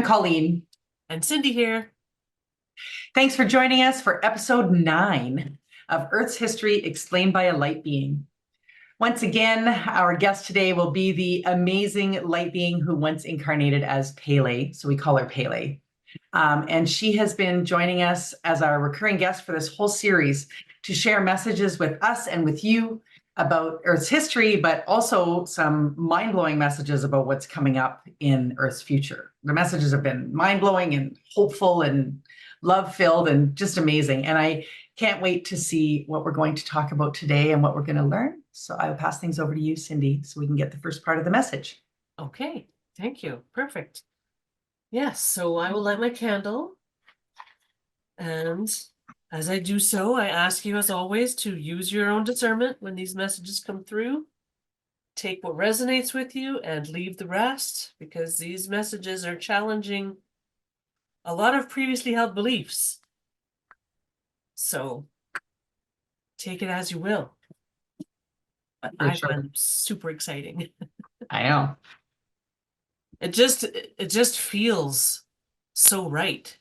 Colleen. And Cindy here. Thanks for joining us for episode 9 of Earth's History Explained by a Light Being. Once again, our guest today will be the amazing light being who once incarnated as Pele, so we call her Pele. And she has been joining us as our recurring guest for this whole series to share messages with us and with you about Earth's history, but also some mind-blowing messages about what's coming up in Earth's future. The messages have been mind-blowing and hopeful and love-filled and just amazing. And I can't wait to see what we're going to talk about today and what we're going to learn. So I will pass things over to you, Cindy, so we can get the first part of the message. Okay, thank you. Perfect. Yes, so I will light my candle. And as I do so, I ask you, as always, to use your own discernment when these messages come through. Take what resonates with you and leave the rest, because these messages are challenging a lot of previously held beliefs. So take it as you will. But I find them super exciting. I know. It just feels so right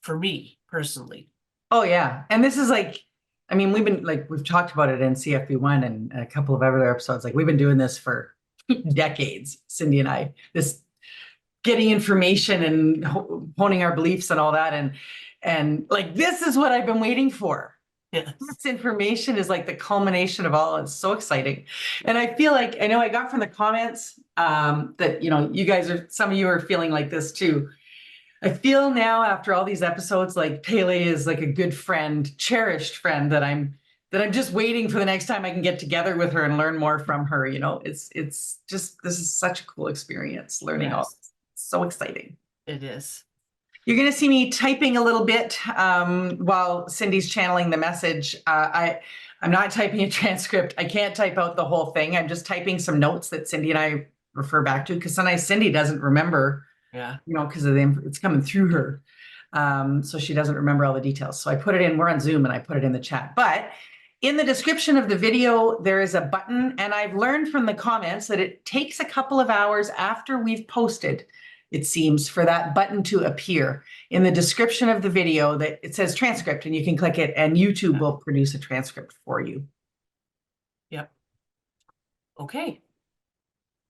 for me personally. Oh yeah. And this is like, I mean, we've talked about it in CFB1 and a couple of other episodes. Like we've been doing this for decades, Cindy and I, this getting information and honing our beliefs and all that. And like, this is what I've been waiting for. Yes. This information is like the culmination of all. It's so exciting. And I feel like, I know I got from the comments that, you guys some of you are feeling like this too. I feel now after all these episodes, like Pele is like a good friend, cherished friend that I'm just waiting for the next time I can get together with her and learn more from her. It's just, this is such a cool experience learning all this. It's so exciting. It is. You're going to see me typing a little bit while Cindy's channeling the message. I'm not typing a transcript. I can't type out the whole thing. I'm just typing some notes that Cindy and I refer back to, because sometimes Cindy doesn't remember. Yeah. Because it's coming through her. So she doesn't remember all the details. So I put it in, we're on Zoom, and I put it in the chat. But in the description of the video, there is a button, and I've learned from the comments that it takes a couple of hours after we've posted, it seems, for that button to appear. In the description of the video, that it says transcript, and you can click it, and YouTube will produce a transcript for you. Yep. Okay.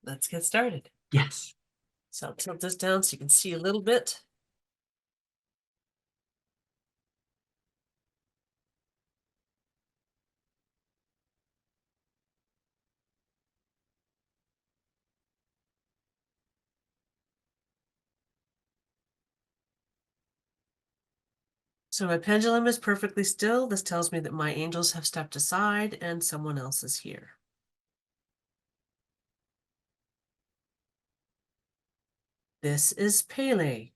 Let's get started. Yes. So I'll tilt this down so you can see a little bit. So my pendulum is perfectly still. This tells me that my angels have stepped aside and someone else is here. This is Pele.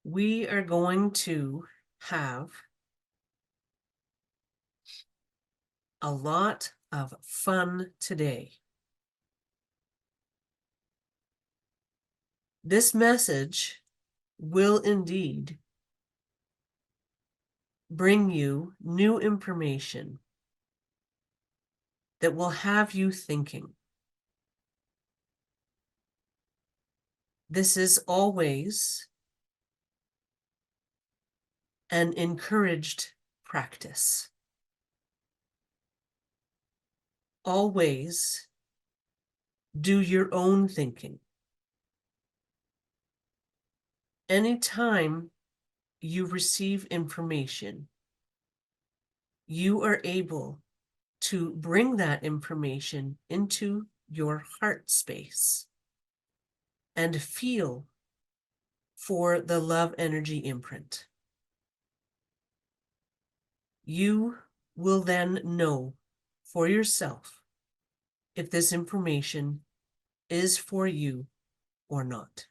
We are going to have a lot of fun today. This message will indeed bring you new information that will have you thinking. This is always an encouraged practice. Always do your own thinking. Anytime you receive information, you are able to bring that information into your heart space and feel for the love energy imprint. You will then know for yourself if this information is for you or not.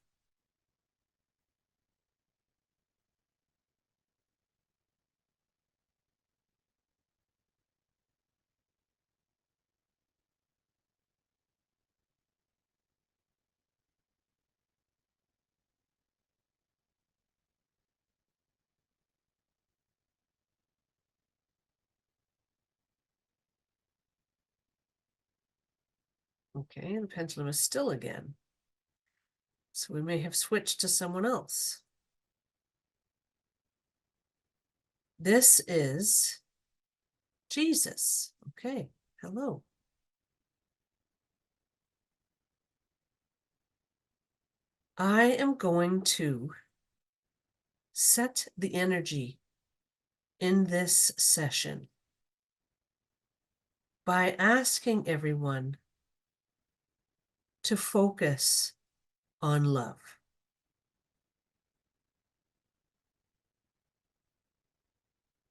Okay, the pendulum is still again. So we may have switched to someone else. This is Jesus. Okay, hello. I am going to set the energy in this session by asking everyone to focus on love.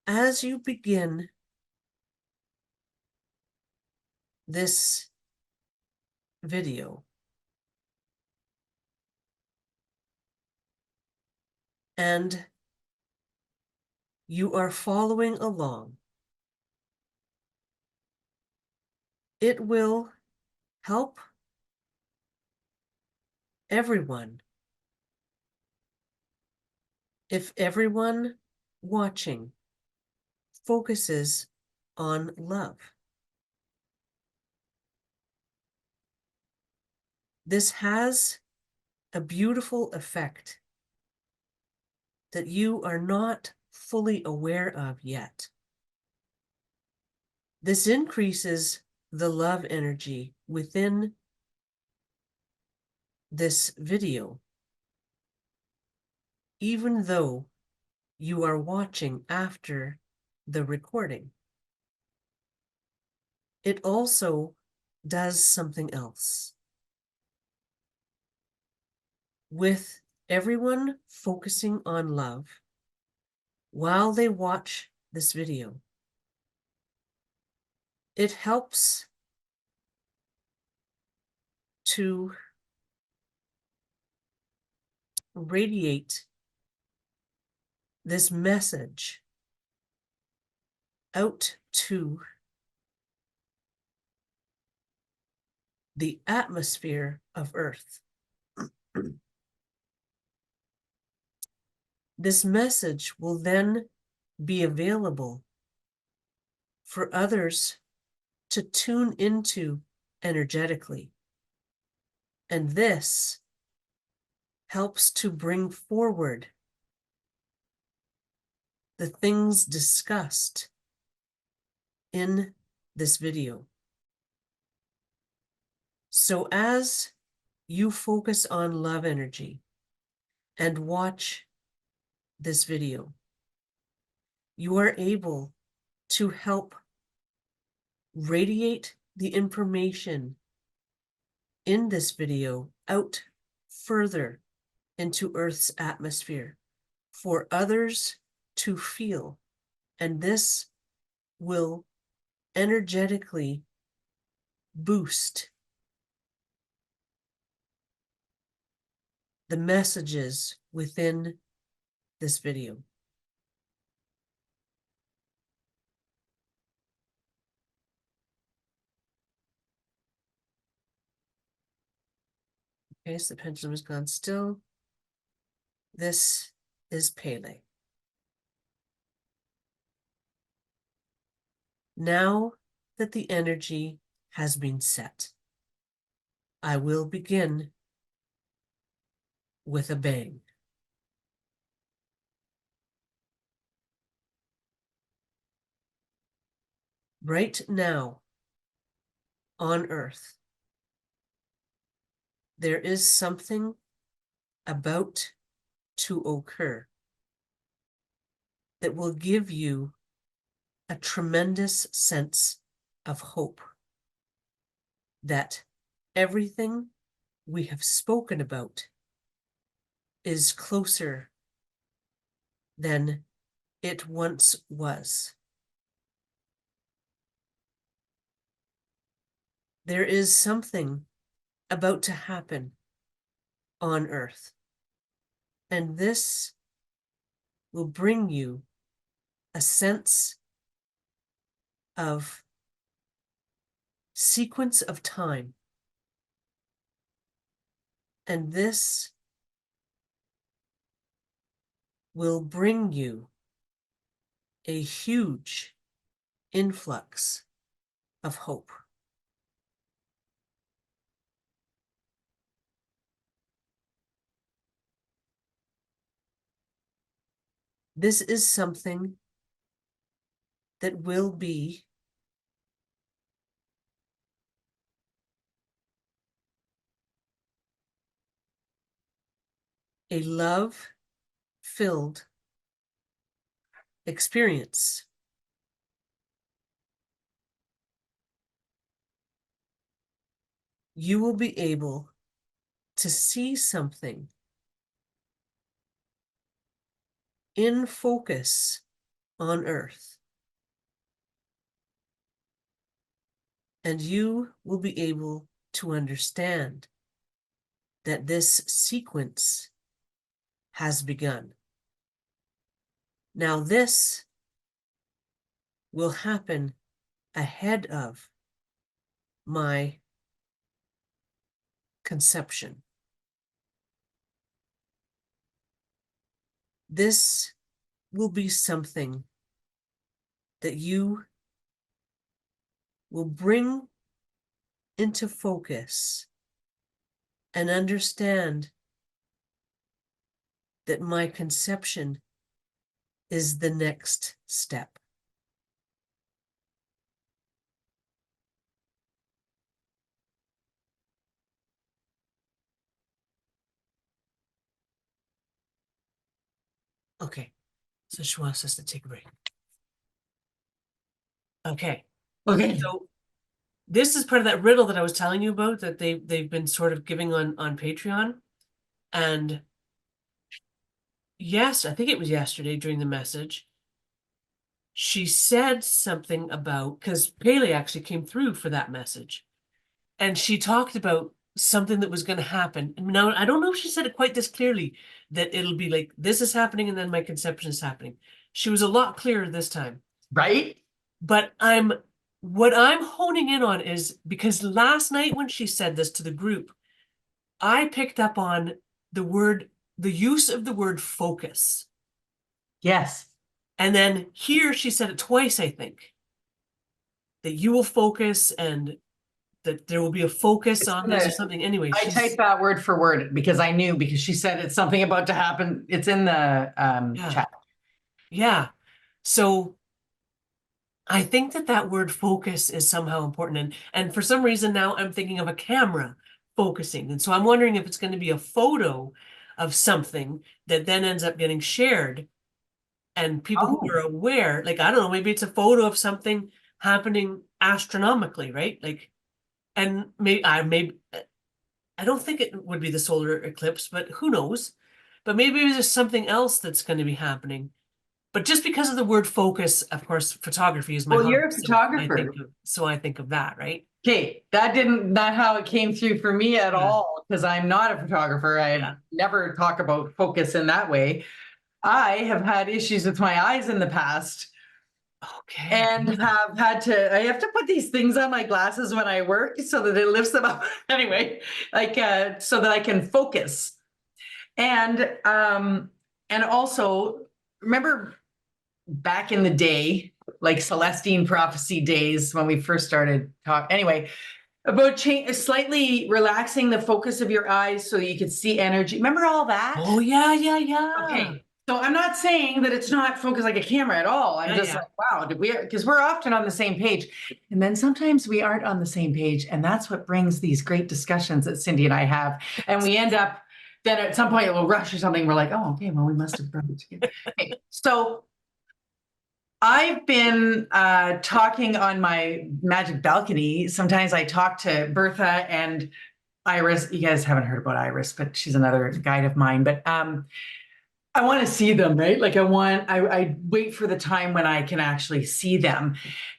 As you begin this video, and you are following along, it will help everyone if everyone watching focuses on love. This has a beautiful effect that you are not fully aware of yet. This increases the love energy within this video, even though you are watching after the recording. It also does something else. With everyone focusing on love while they watch this video, it helps to radiate this message out to the atmosphere of Earth. This message will then be available for others to tune into energetically. And this helps to bring forward the things discussed in this video. So as you focus on love energy and watch this video, you are able to help radiate the information in this video out further into Earth's atmosphere for others to feel. And this will energetically boost the messages within this video. Okay, so the pendulum has gone still. This is Pele. Now that the energy has been set, I will begin with a bang. Right now, on Earth, there is something about to occur that will give you a tremendous sense of hope that everything we have spoken about is closer than it once was. There is something about to happen on Earth, and this will bring you a sense of sequence of time. And this will bring you a huge influx of hope. This is something that will be a love-filled experience. You will be able to see something in focus on Earth. And you will be able to understand that this sequence has begun. Now, this will happen ahead of my conception. This will be something that you will bring into focus and understand that my conception is the next step. Okay, so she wants us to take a break. Okay, Okay. so this is part of that riddle that I was telling you about that they've been sort of giving on Patreon. And yes, I think it was yesterday during the message, she said something about, because Pele actually came through for that message, and she talked about something that was going to happen. Now, I don't know if she said it quite this clearly, that it'll be like, this is happening and then my conception is happening. She was a lot clearer this time. Right? But what I'm honing in on is, because last night when she said this to the group, I picked up on the use of the word focus. Yes. And then here she said it twice, I think, that you will focus and that there will be a focus on this or something. Anyway, I typed that word for word because I knew, because she said it's something about to happen. It's in the chat. Yeah. So I think that word focus is somehow important. And for some reason now I'm thinking of a camera focusing. And so I'm wondering if it's going to be a photo of something that then ends up getting shared. And people who are aware, like, I don't know, maybe it's a photo of something happening astronomically, right? Like, and I don't think it would be the solar eclipse, but who knows? But maybe there's something else that's going to be happening. But just because of the word focus, of course, photography is my Well, hobby. you're a photographer. So I think of that, right? Okay, that didn't not how it came through for me at all, because I'm not a photographer. I never talk about focus in that way. I have had issues with my eyes in the past. Okay. And I have to put these things on my glasses when I work so that it lifts them up. Anyway, like so that I can focus. And also remember back in the day, like Celestine prophecy days when we first started talking. Anyway, about slightly relaxing the focus of your eyes so you could see energy. Remember all that? Oh, yeah. Okay. So I'm not saying that it's not focused like a camera at all. I'm just like, wow, because we're often on the same page. And then sometimes we aren't on the same page. And that's what brings these great discussions that Cindy and I have. And we end up, then at some point we'll rush or something. We're like, oh, okay, well, we must have brought it together. Okay. So I've been talking on my magic balcony. Sometimes I talk to Bertha and Iris. You guys haven't heard about Iris, but she's another guide of mine. But I want to see them, right? Like I wait for the time when I can actually see them.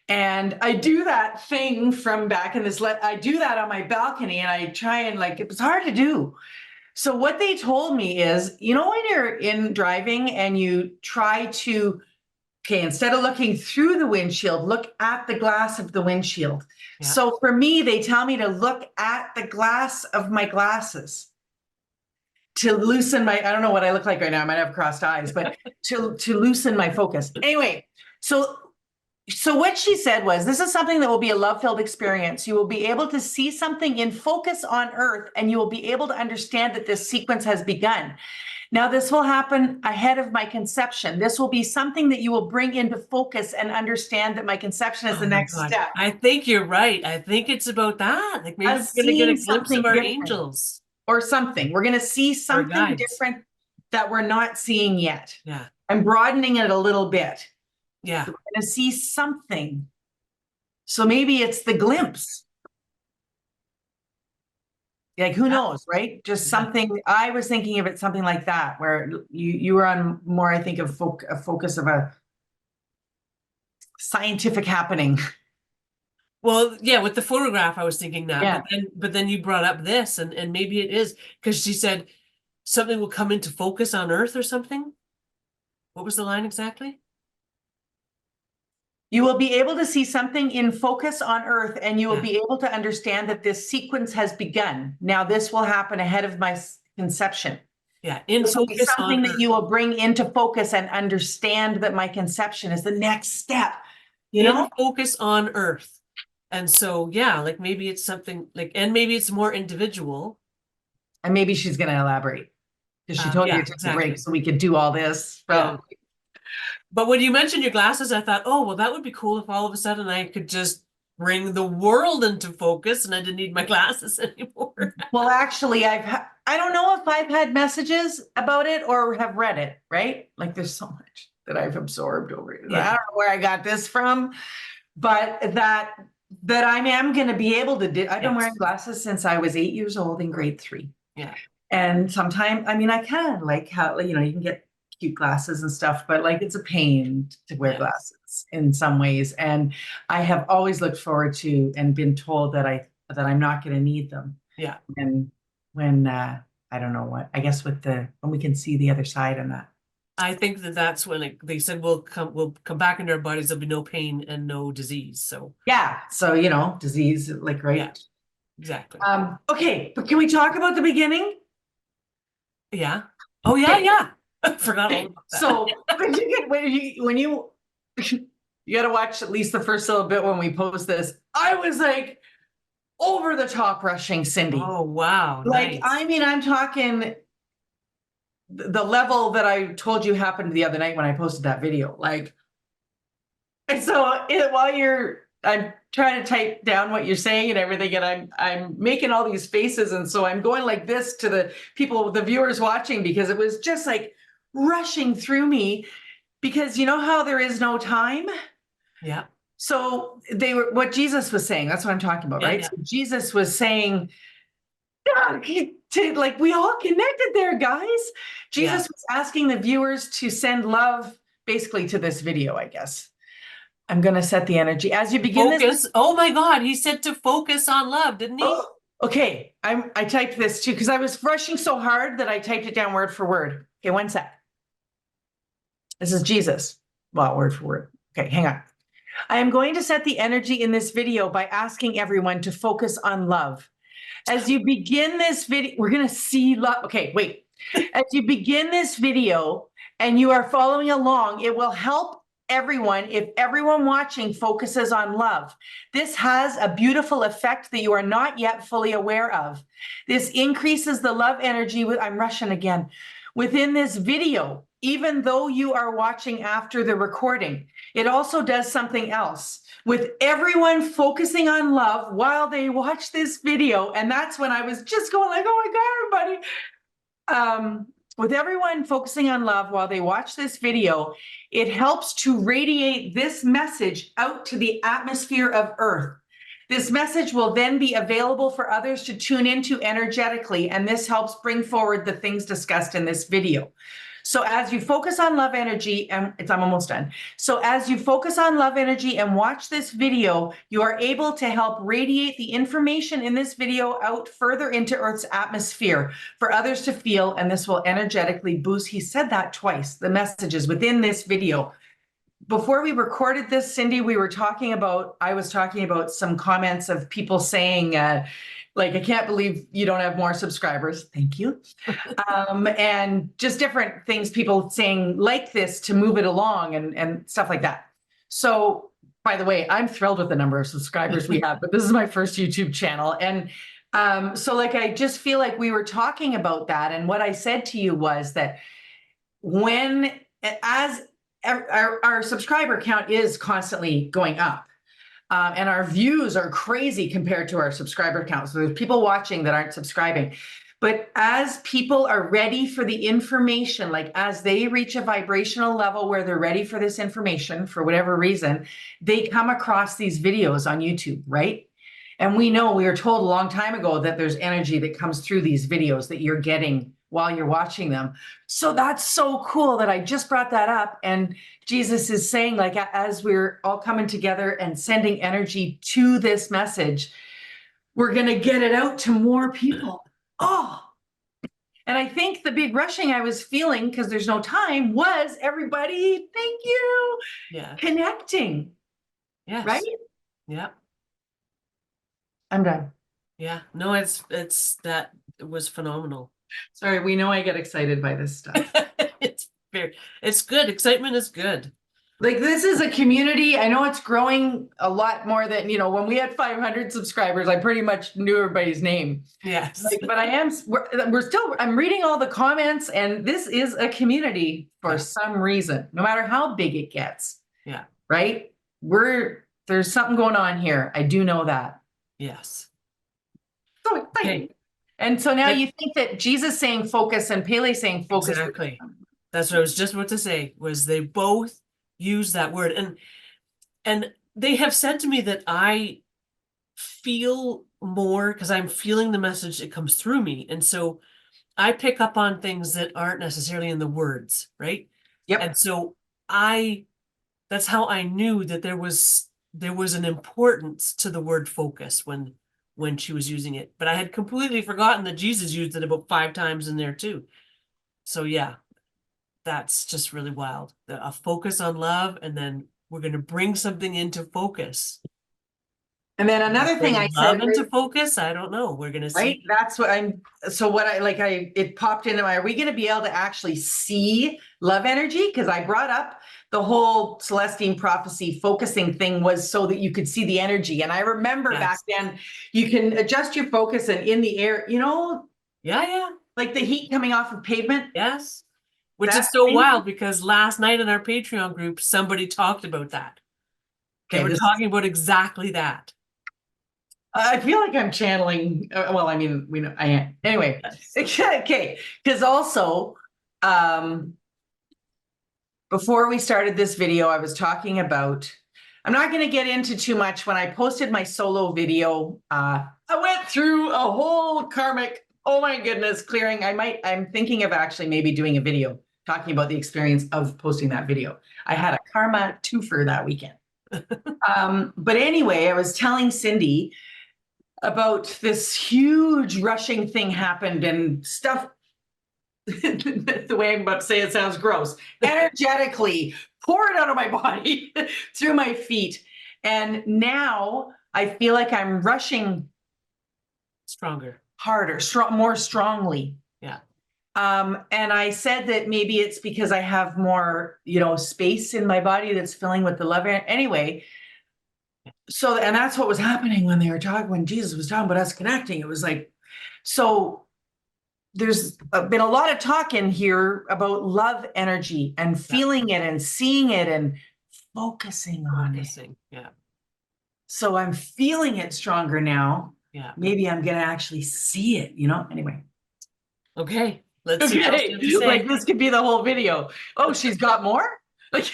And I do that thing from back in I do that on my balcony and I try and it was hard to do. So what they told me is, when you're in driving and you try to, okay, instead of looking through the windshield, look at the glass of the windshield. Yeah. So for me, they tell me to look at the glass of my glasses to loosen I don't know what I look like right now. I might have crossed eyes, but to loosen my focus. Anyway, so So what she said was, this is something that will be a love-filled experience. You will be able to see something in focus on Earth, and you will be able to understand that this sequence has begun. Now, this will happen ahead of my conception. This will be something that you will bring into focus and understand that my conception is Oh the my next God. step. I think you're right. I think it's about that. Like maybe Us we're going to get a seeing glimpse something of our different angels, or something. We're going to see our something guides. different that we're not seeing yet. Yeah. I'm broadening it a little bit. Yeah. We're going to see something. So maybe it's the glimpse. Like, who Yeah. knows, right? Just Yeah. something. I was thinking of it something like that, where you were on more, I think, of a focus of a scientific happening. Well, yeah, with the photograph, I was thinking that, Yeah. but then you brought up this, and maybe it is because she said something will come into focus on Earth or something. What was the line exactly? You will be able to see something in focus on Earth, and you will Yeah. be able to understand that this sequence has begun. Now, this will happen ahead of my conception. Yeah, in This will be focus something on that Earth. you will bring into focus and understand that my conception is the next step, you In know? focus on Earth. And so, yeah, like maybe it's something like, and maybe it's more individual. And maybe she's going to elaborate because she told you Yeah, to take a break exactly. so we could do all this. Yeah. Probably. But when you mentioned your glasses, I thought, oh, well, that would be cool if all of a sudden I could just bring the world into focus and I didn't need my glasses anymore. Well, actually, I don't know if I've had messages about it or have read it, right? Like there's so much that I've absorbed over it. I Yeah, don't know where I got this from, but that I am going to be able to do. I've been wearing yes, glasses since I was 8 years old in grade 3. yeah, And sometimes, I mean, I kind of like how, you know, you can get cute glasses and stuff, but like it's a pain to wear yeah, glasses in some ways. And I have always looked forward to and been told that I'm not going to need them. yeah. And when I don't know what, I guess with the when we can see the other side and that. I think that that's when they said we'll come back into our bodies. There'll be no pain and no disease. So Yeah. So, you know, disease, like, yeah, right. exactly. Okay, but can we talk about the beginning? Yeah. Oh yeah, Okay. yeah. I forgot all about that. So when you you got to watch at least the first little bit when we post this. I was like over the top rushing Cindy. Oh wow, Like, nice. I mean, I'm talking the level that I told you happened the other night when I posted that video. Like, and so while I'm trying to type down what you're saying and everything, and I'm making all these faces, and so I'm going like this to the people, the viewers watching, because it was just like rushing through me. Because you know how there is no time? Yeah, So they were what Jesus was saying. That's what I'm talking about, yeah, right? yeah, So Jesus was saying, "God, like we all connected there, guys." yeah. Jesus was asking the viewers to send love basically to this video, I guess. I'm going to set the energy as you begin this. Focus. Oh my God, he said to focus on love, didn't he? Oh, okay. I typed this too because I was rushing so hard that I typed it down word for word. Okay, one sec. This is Jesus. Well, word for word. Okay, hang on. I am going to set the energy in this video by asking everyone to focus on love. As you begin this video, we're going to see love. Okay, wait. As you begin this video and you are following along, it will help everyone if everyone watching focuses on love. This has a beautiful effect that you are not yet fully aware of. This increases the love energy. I'm rushing again. Within this video, even though you are watching after the recording, it also does something else with everyone focusing on love while they watch this video. And that's when I was just going like, oh my God, everybody. With everyone focusing on love while they watch this video, it helps to radiate this message out to the atmosphere of Earth. This message will then be available for others to tune into energetically, and this helps bring forward the things discussed in this video. So as you focus on love energy, and I'm almost done. So as you focus on love energy and watch this video, you are able to help radiate the information in this video out further into Earth's atmosphere for others to feel, and this will energetically boost. He said that twice, the messages within this video. Before we recorded this, Cindy, I was talking about some comments of people saying, like, I can't believe you don't have more subscribers. Thank you. And just different things, people saying like this to move it along and stuff like that. So By the way, I'm thrilled with the number of subscribers we have, but this is my first YouTube channel. And so like, I just feel like we were talking about that. And what I said to you was that when, as our subscriber count is constantly going up, and our views are crazy compared to our subscriber count. So there's people watching that aren't subscribing. But as people are ready for the information, like as they reach a vibrational level where they're ready for this information for whatever reason, they come across these videos on YouTube, right? And we know, we were told a long time ago that there's energy that comes through these videos that you're getting while you're watching them. So that's so cool that I just brought that up. And Jesus is saying, like, as we're all coming together and sending energy to this message, we're going to get it out to more people. Oh, and I think the big rushing I was feeling, because there's no time, was everybody, thank you, Yeah. connecting. Yes. Right? Yeah. I'm done. Yeah. No, it was phenomenal. Sorry, we know I get excited by this stuff. It's good. Excitement is good. Like, this is a community. I know it's growing a lot more than, when we had 500 subscribers, I pretty much knew everybody's name. Yes. Like, but I'm reading all the comments, and this is a community for some reason, no matter how big it gets. Yeah. Right? There's something going on here. I do know that. Yes. So exciting. Okay. And so now you think that Jesus saying focus and Pele saying focus. Exactly. That's what I was just about to say, was they both use that word. And they have said to me that I feel more because I'm feeling the message that comes through me. And so I pick up on things that aren't necessarily in the words, right? Yep. And so that's how I knew that there was an importance to the word focus when she was using it. But I had completely forgotten that Jesus used it about 5 times in there too. So yeah, that's just really wild. A focus on love, and then we're going to bring something into focus. And then another thing I said, into focus, I don't know. We're going to see. Right? That's what it popped into are we going to be able to actually see love energy? Because I brought up the whole Celestine prophecy focusing thing was so that you could see the energy. And I remember back then, you can adjust your focus and in the air, Yeah. Like the heat coming off of pavement. Yes. Which is so wild, because last night in our Patreon group, somebody talked about that. They were talking about exactly that. I feel like I'm channeling. Well, I mean, we know I am. Anyway, okay. Because also, before we started this video, I was talking about. I'm not going to get into too much. When I posted my solo video, I went through a whole karmic. Oh my goodness, clearing. I'm thinking of actually maybe doing a video talking about the experience of posting that video. I had a karma twofer that weekend. But anyway, I was telling Cindy about this huge rushing thing happened and stuff. The way I'm about to say it sounds gross. Energetically poured out of my body through my feet. And now I feel like I'm rushing stronger, harder, more strongly. Yeah. And I said that maybe it's because I have more, space in my body that's filling with the love air. Anyway, so, and that's what was happening when when Jesus was talking about us connecting. It was like, so there's been a lot of talk in here about love energy and feeling it and seeing it and focusing on it. Yeah. So I'm feeling it stronger now. Yeah. Maybe I'm going to actually see it, anyway. Okay. Let's see. Like this could be the whole video. Oh, she's got more? Like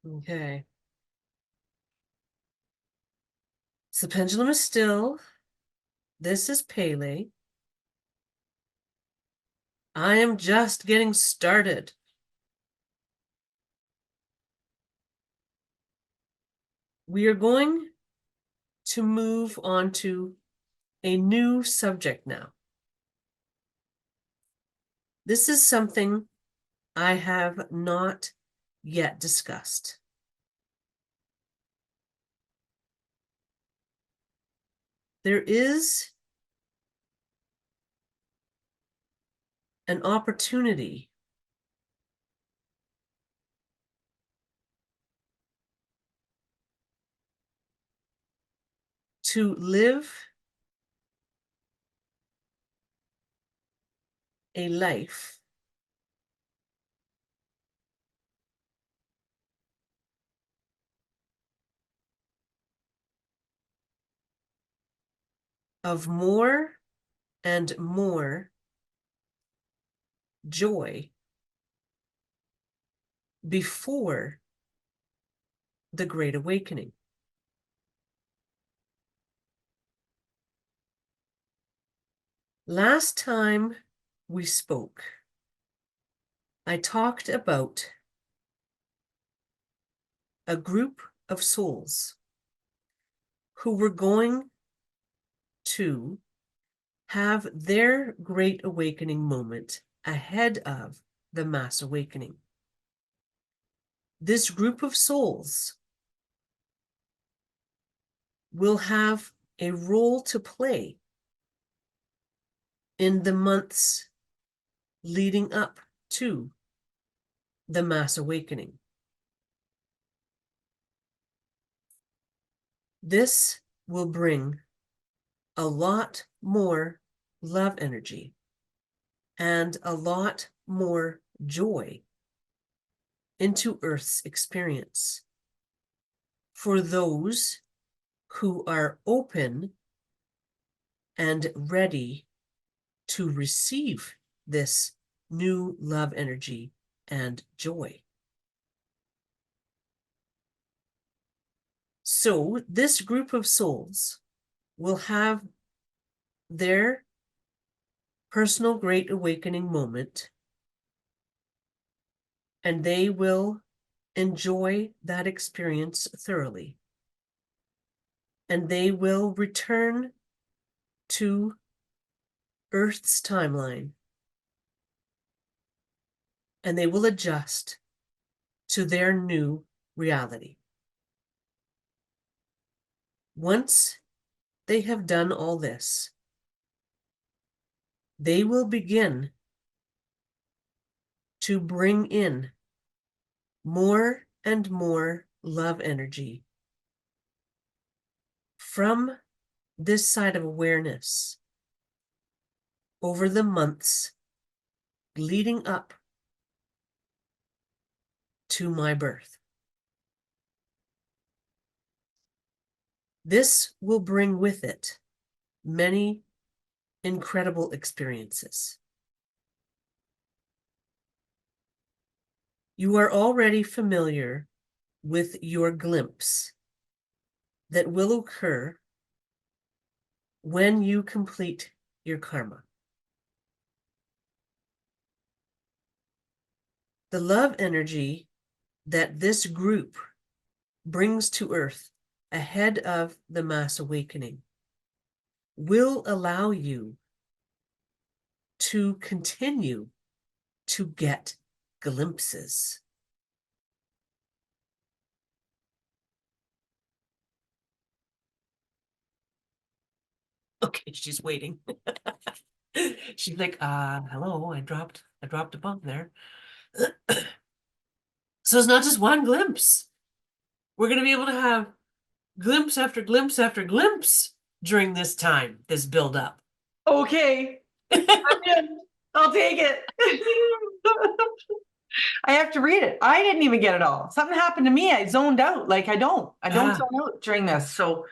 okay. So the pendulum is still. This is Pele. I am just getting started. We are going to move on to a new subject now. This is something I have not yet discussed. There is an opportunity to live a life of more and more joy before the Great Awakening. Last time we spoke, I talked about a group of souls who were going to have their Great Awakening moment ahead of the Mass Awakening. This group of souls will have a role to play in the months leading up to the Mass Awakening. This will bring a lot more love energy and a lot more joy into Earth's experience for those who are open and ready to receive this new love energy and joy. So this group of souls will have their personal Great Awakening moment, and they will enjoy that experience thoroughly. And they will return to Earth's timeline, and they will adjust to their new reality. Once they have done all this, they will begin to bring in more and more love energy from this side of awareness over the months leading up to my birth. This will bring with it many incredible experiences. You are already familiar with your glimpse that will occur when you complete your karma. The love energy that this group brings to Earth ahead of the Mass Awakening will allow you to continue to get glimpses. Okay, she's waiting. She's like, hello, I dropped a bump there. So it's not just one glimpse. We're going to be able to have glimpse after glimpse after glimpse during this time, this build up. Okay. I'm in. I'll take it. I have to read it. I didn't even get it all. Something happened to me. I zoned out. Like I don't zone out during this. So,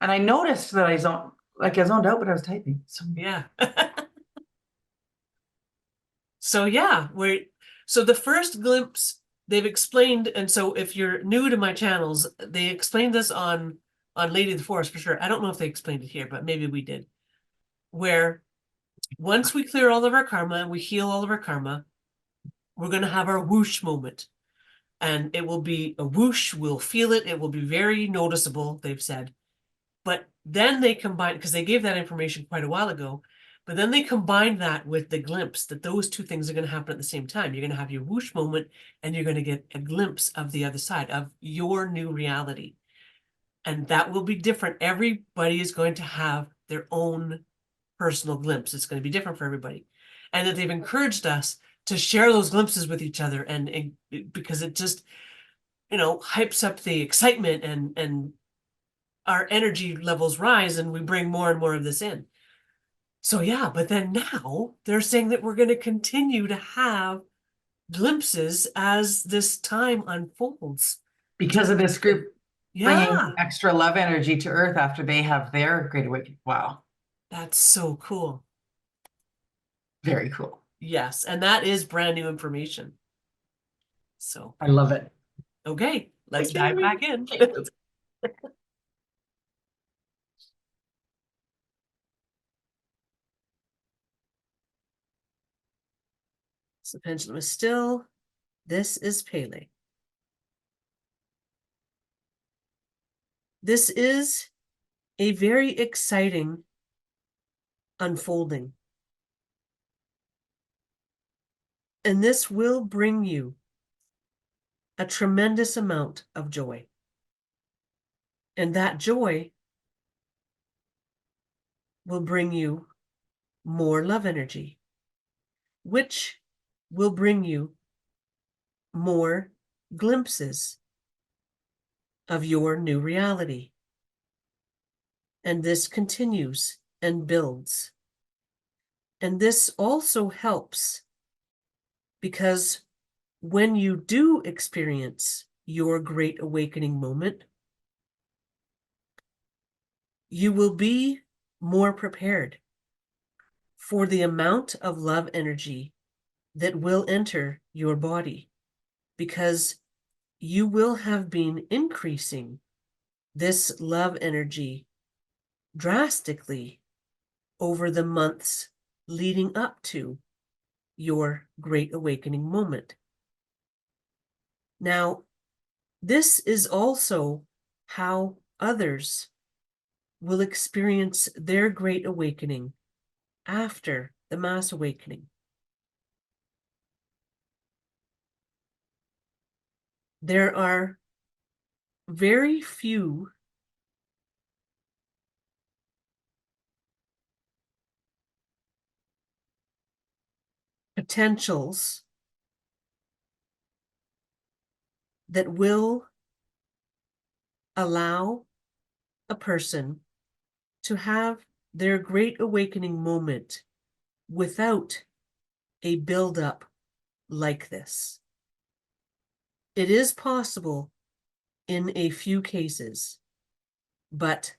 and I noticed that I zoned out, but I was typing. So yeah. So yeah, so the first glimpse they've explained, and so if you're new to my channels, they explained this on Lady of the Forest for sure. I don't know if they explained it here, but maybe we did. Where once we clear all of our karma and we heal all of our karma, we're going to have our whoosh moment. And it will be a whoosh, we'll feel it, it will be very noticeable, they've said. But then they combine, because they gave that information quite a while ago, but then they combined that with the glimpse that those two things are going to happen at the same time. You're going to have your whoosh moment and you're going to get a glimpse of the other side of your new reality. And that will be different. Everybody is going to have their own personal glimpse. It's going to be different for everybody. And that they've encouraged us to share those glimpses with each other, and because it just, hypes up the excitement and our energy levels rise and we bring more and more of this in. So yeah, but then now they're saying that we're going to continue to have glimpses as this time unfolds. Because of this group bringing Yeah, extra love energy to Earth after they have their Great Awakening. Wow. that's so cool. Very cool. Yes, and that is brand new information. So, I love it. okay, let's Okay. dive back in. So the pendulum is still. This is Pele. This is a very exciting unfolding. And this will bring you a tremendous amount of joy. And that joy will bring you more love energy, which will bring you more glimpses of your new reality. And this continues and builds. And this also helps because when you do experience your great awakening moment, you will be more prepared for the amount of love energy that will enter your body, because you will have been increasing this love energy drastically over the months leading up to your great awakening moment. Now, this is also how others will experience their great awakening after the mass awakening. There are very few potentials that will allow a person to have their great awakening moment without a buildup like this. It is possible in a few cases, but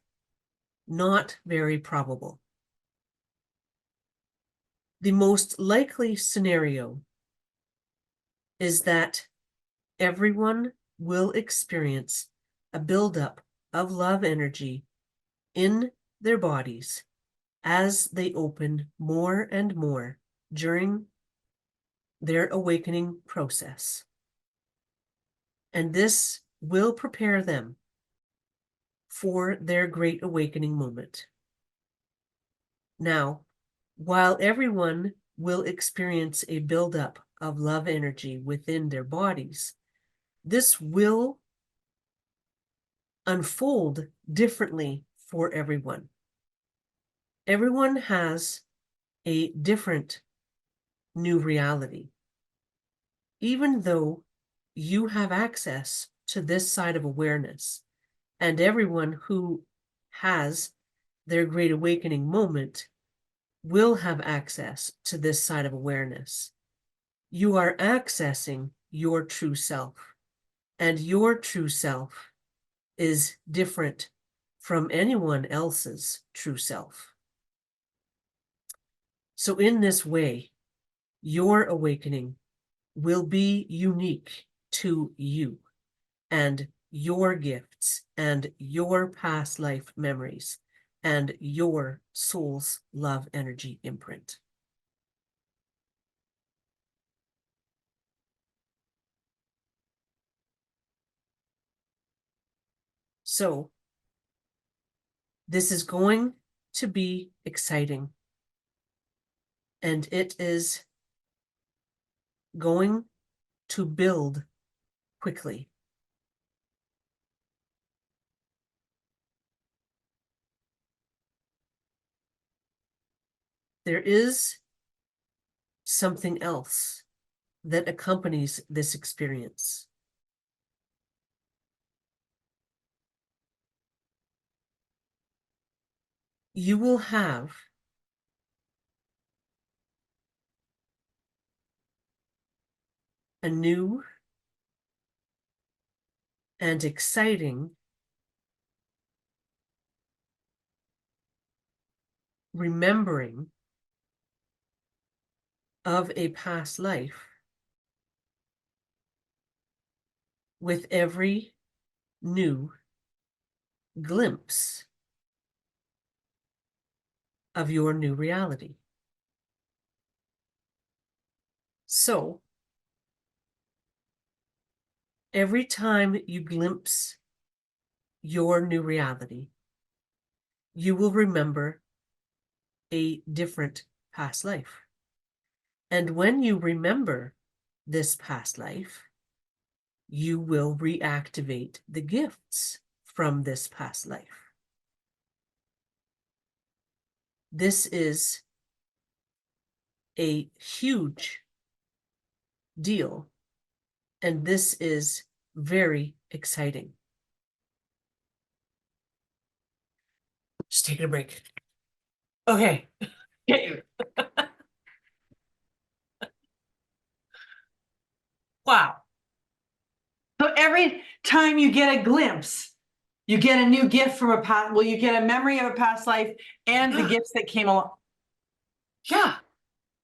not very probable. The most likely scenario is that everyone will experience a buildup of love energy in their bodies as they open more and more during their awakening process. And this will prepare them for their great awakening moment. Now, while everyone will experience a buildup of love energy within their bodies, this will unfold differently for everyone. Everyone has a different new reality. Even though you have access to this side of awareness, and everyone who has their great awakening moment will have access to this side of awareness, you are accessing your true self, and your true self is different from anyone else's true self. So in this way, your awakening will be unique to you and your gifts and your past life memories and your soul's love energy imprint. So this is going to be exciting, and it is going to build quickly. There is something else that accompanies this experience. you will have a new and exciting remembering of a past life with every new glimpse of your new reality. So, every time you glimpse your new reality, you will remember a different past life. And when you remember this past life, you will reactivate the gifts from this past life. This is a huge deal, and this is very exciting. Just taking a break. Okay. Wow. So every time you get a glimpse, you get a new gift from a past, well, you get a memory of a past life and the Yeah. gifts that came along. Yeah.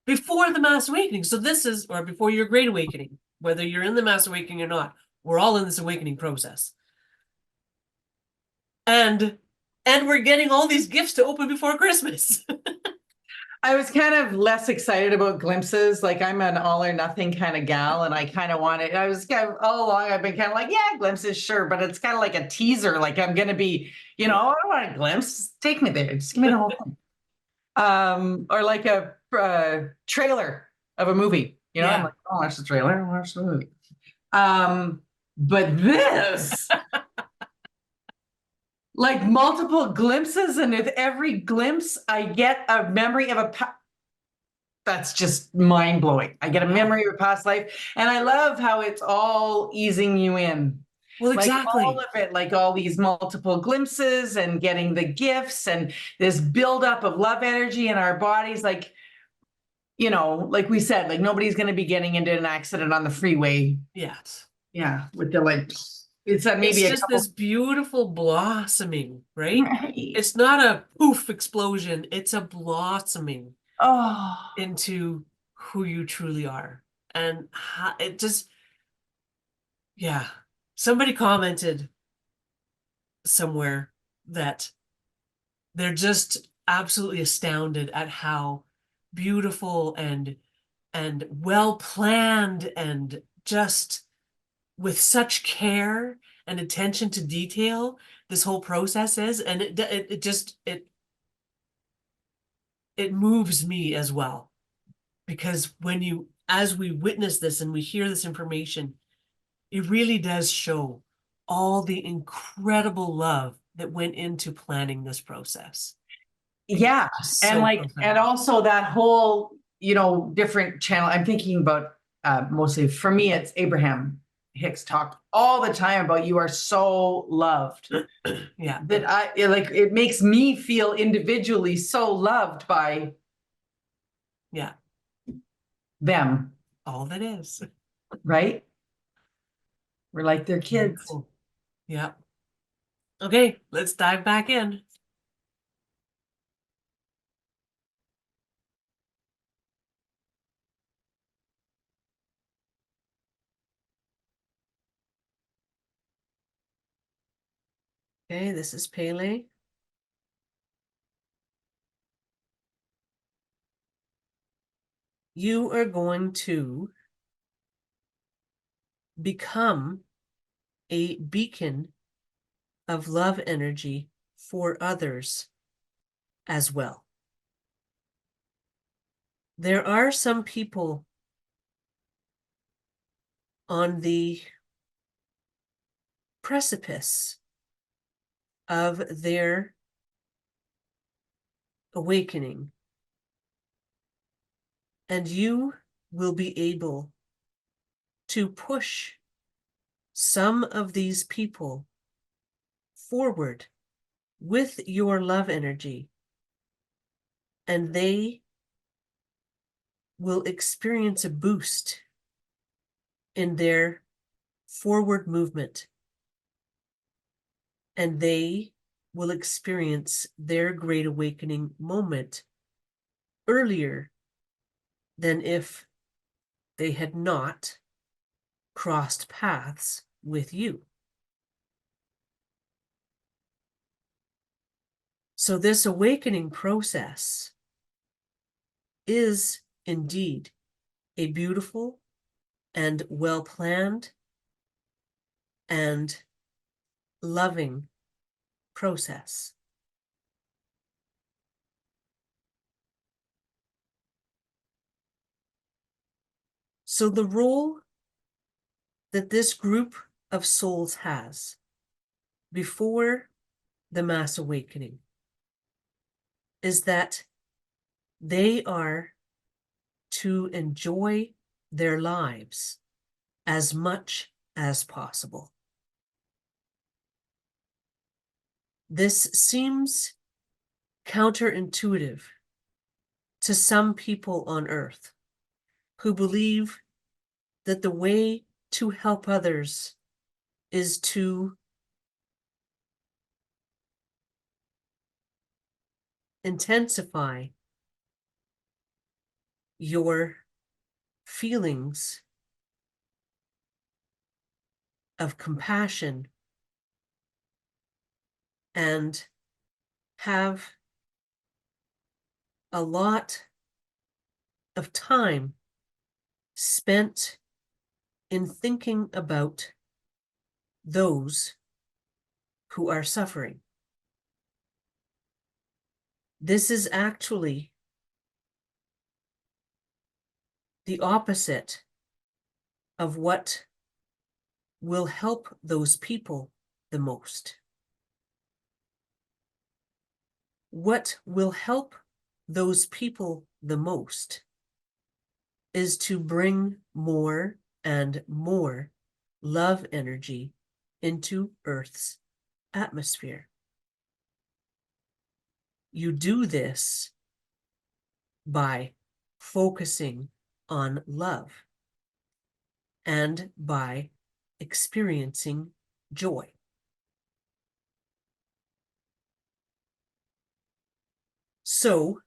Before the mass awakening. So this is, or before your great awakening, whether you're in the mass awakening or not, we're all in this awakening process. And we're getting all these gifts to open before Christmas. I was kind of less excited about glimpses. Like I'm an all or nothing kind of gal, and I kind of wanted. I was kind of all along. I've been kind of like, yeah, glimpses, sure, but it's kind of like a teaser. Like I'm gonna be, oh, I don't want a glimpse. Take me there. Just give me the whole thing. Or like a trailer of a movie. I'm Yeah. like, oh, watch the trailer, watch the movie. But this. Like multiple glimpses, and with every glimpse, I get a memory of that's just mind blowing. I get a memory of a past life, and I love how it's all easing you in. Well, Like all exactly. of it, like all these multiple glimpses and getting the gifts and this buildup of love energy in our bodies. Like, like we said, like nobody's going to be getting into an accident on the freeway. Yes. Yeah, with the like, it's maybe It's a just couple. this beautiful blossoming, right? Right. It's not a poof explosion, it's a blossoming Oh. into who you truly are. And it just, yeah. Somebody commented somewhere that they're just absolutely astounded at how beautiful and well planned and just with such care and attention to detail this whole process is, and it just it moves me as well, because as we witness this and we hear this information, it really does show all the incredible love that went into planning this process. It's Yeah. just And so like, and profound. also that whole, different channel. I'm thinking about mostly for me, it's Abraham Hicks talked all the time about you are so loved Yeah, that it makes me feel individually so loved by yeah, them, all that is. right? We're like their Very kids. cool. Yeah. Okay, let's dive back in. Okay, this is Pele. You are going to become a beacon of love energy for others as well. There are some people on the precipice of their awakening, and you will be able to push some of these people forward with your love energy and they will experience a boost in their forward movement, and they will experience their Great Awakening moment earlier than if they had not crossed paths with you. So this awakening process is indeed a beautiful and well-planned and loving process. So the role that this group of souls has before the mass awakening is that they are to enjoy their lives as much as possible. This seems counterintuitive to some people on earth who believe that the way to help others is to intensify your feelings of compassion and have a lot of time spent in thinking about those who are suffering. This is actually the opposite of what will help those people the most. What will help those people the most is to bring more and more love energy into Earth's atmosphere. You do this by focusing on love and by experiencing joy. So,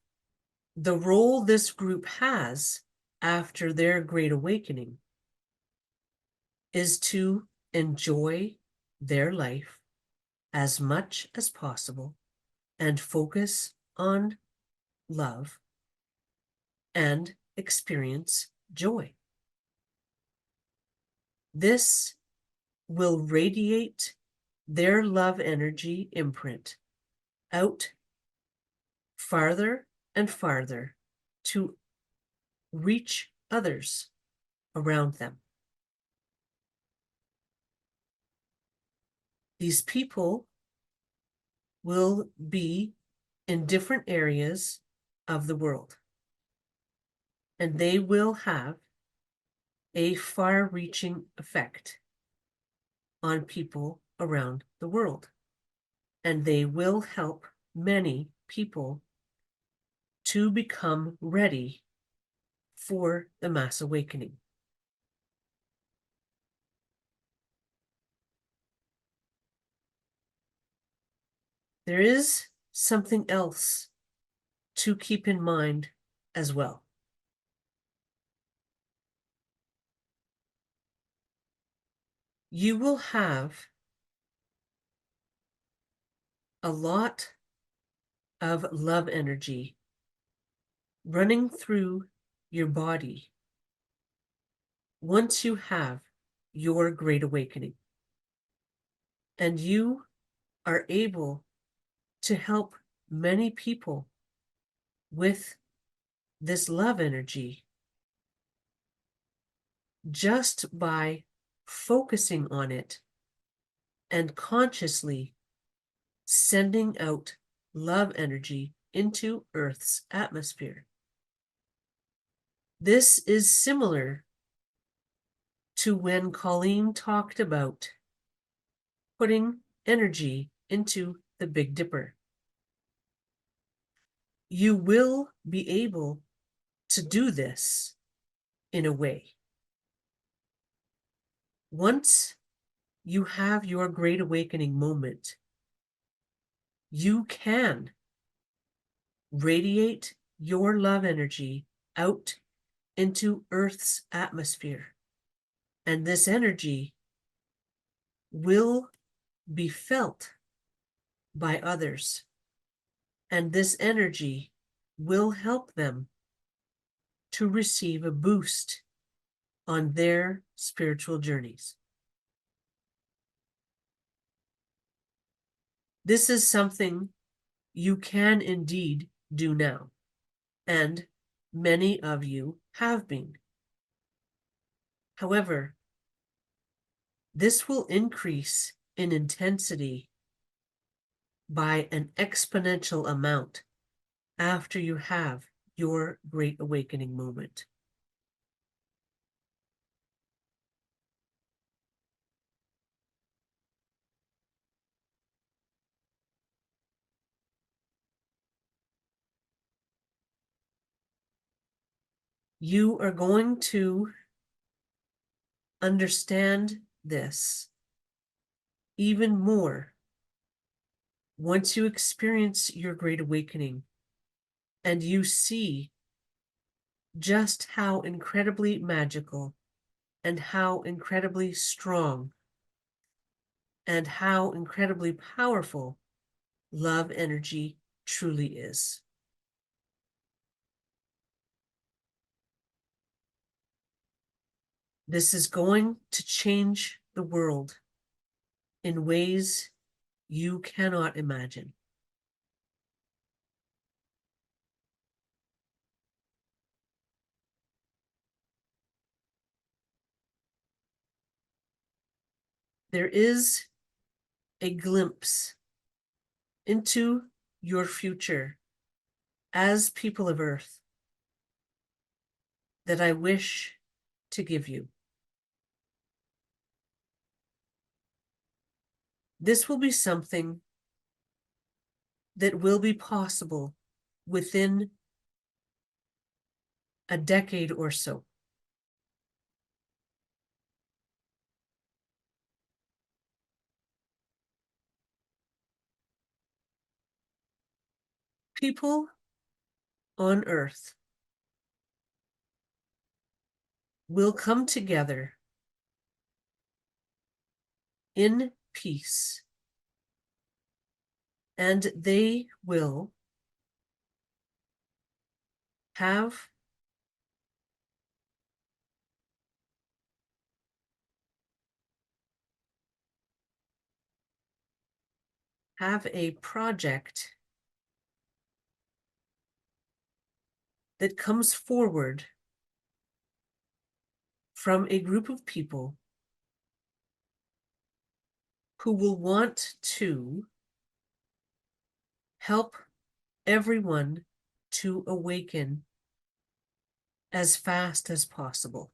the role this group has after their Great Awakening is to enjoy their life as much as possible and focus on love and experience joy. This will radiate their love energy imprint out farther and farther to reach others around them. These people will be in different areas of the world, and they will have a far-reaching effect on people around the world, and they will help many people to become ready for the mass awakening. There is something else to keep in mind as well. You will have a lot of love energy running through your body once you have your Great Awakening, and you are able to help many people with this love energy just by focusing on it and consciously sending out love energy into Earth's atmosphere. This is similar to when Colleen talked about putting energy into the Big Dipper. You will be able to do this in a way. Once you have your Great Awakening moment, you can radiate your love energy out into Earth's atmosphere. And this energy will be felt by others. And this energy will help them to receive a boost on their spiritual journeys. This is something you can indeed do now, and many of you have been. However, this will increase in intensity by an exponential amount after you have your Great Awakening moment. You are going to understand this even more once you experience your Great Awakening and you see just how incredibly magical and how incredibly strong and how incredibly powerful love energy truly is. This is going to change the world in ways you cannot imagine. There is a glimpse into your future as people of Earth that I wish to give you. This will be something that will be possible within a decade or so. People on Earth will come together in peace, and they will have a project that comes forward from a group of people who will want to help everyone to awaken as fast as possible.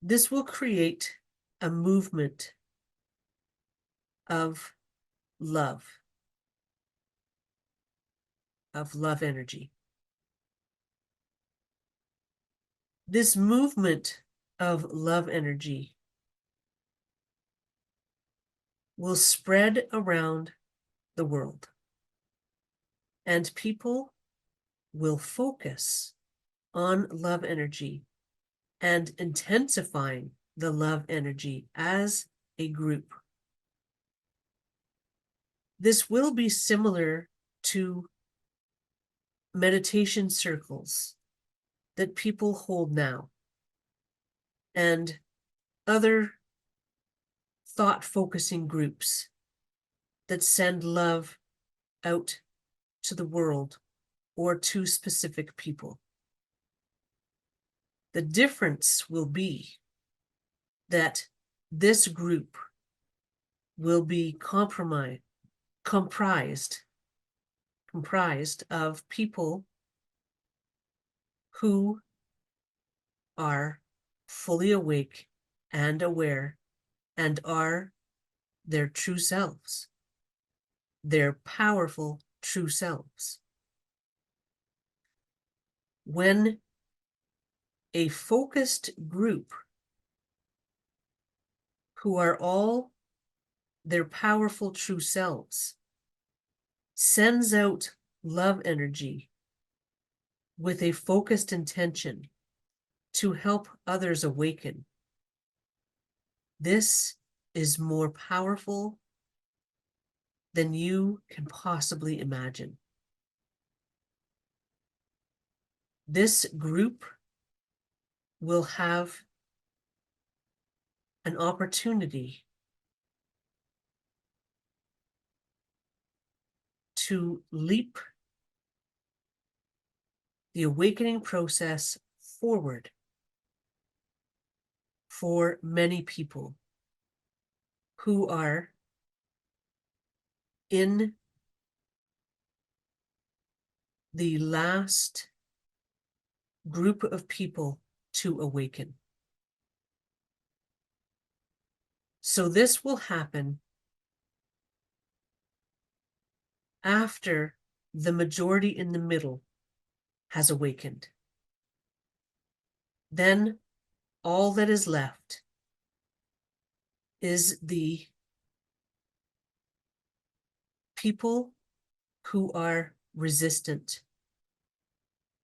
This will create a movement of love energy. This movement of love energy will spread around the world, and people will focus on love energy and intensifying the love energy as a group. This will be similar to meditation circles that people hold now and other thought-focusing groups that send love out to the world or to specific people. The difference will be that this group will be comprised of people who are fully awake and aware and are their true selves. their powerful true selves. When a focused group who are all their powerful true selves sends out love energy with a focused intention to help others awaken, this is more powerful than you can possibly imagine. This group will have an opportunity to leap the awakening process forward for many people who are in the last group of people to awaken. So this will happen after the majority in the middle has awakened. Then all that is left is the people who are resistant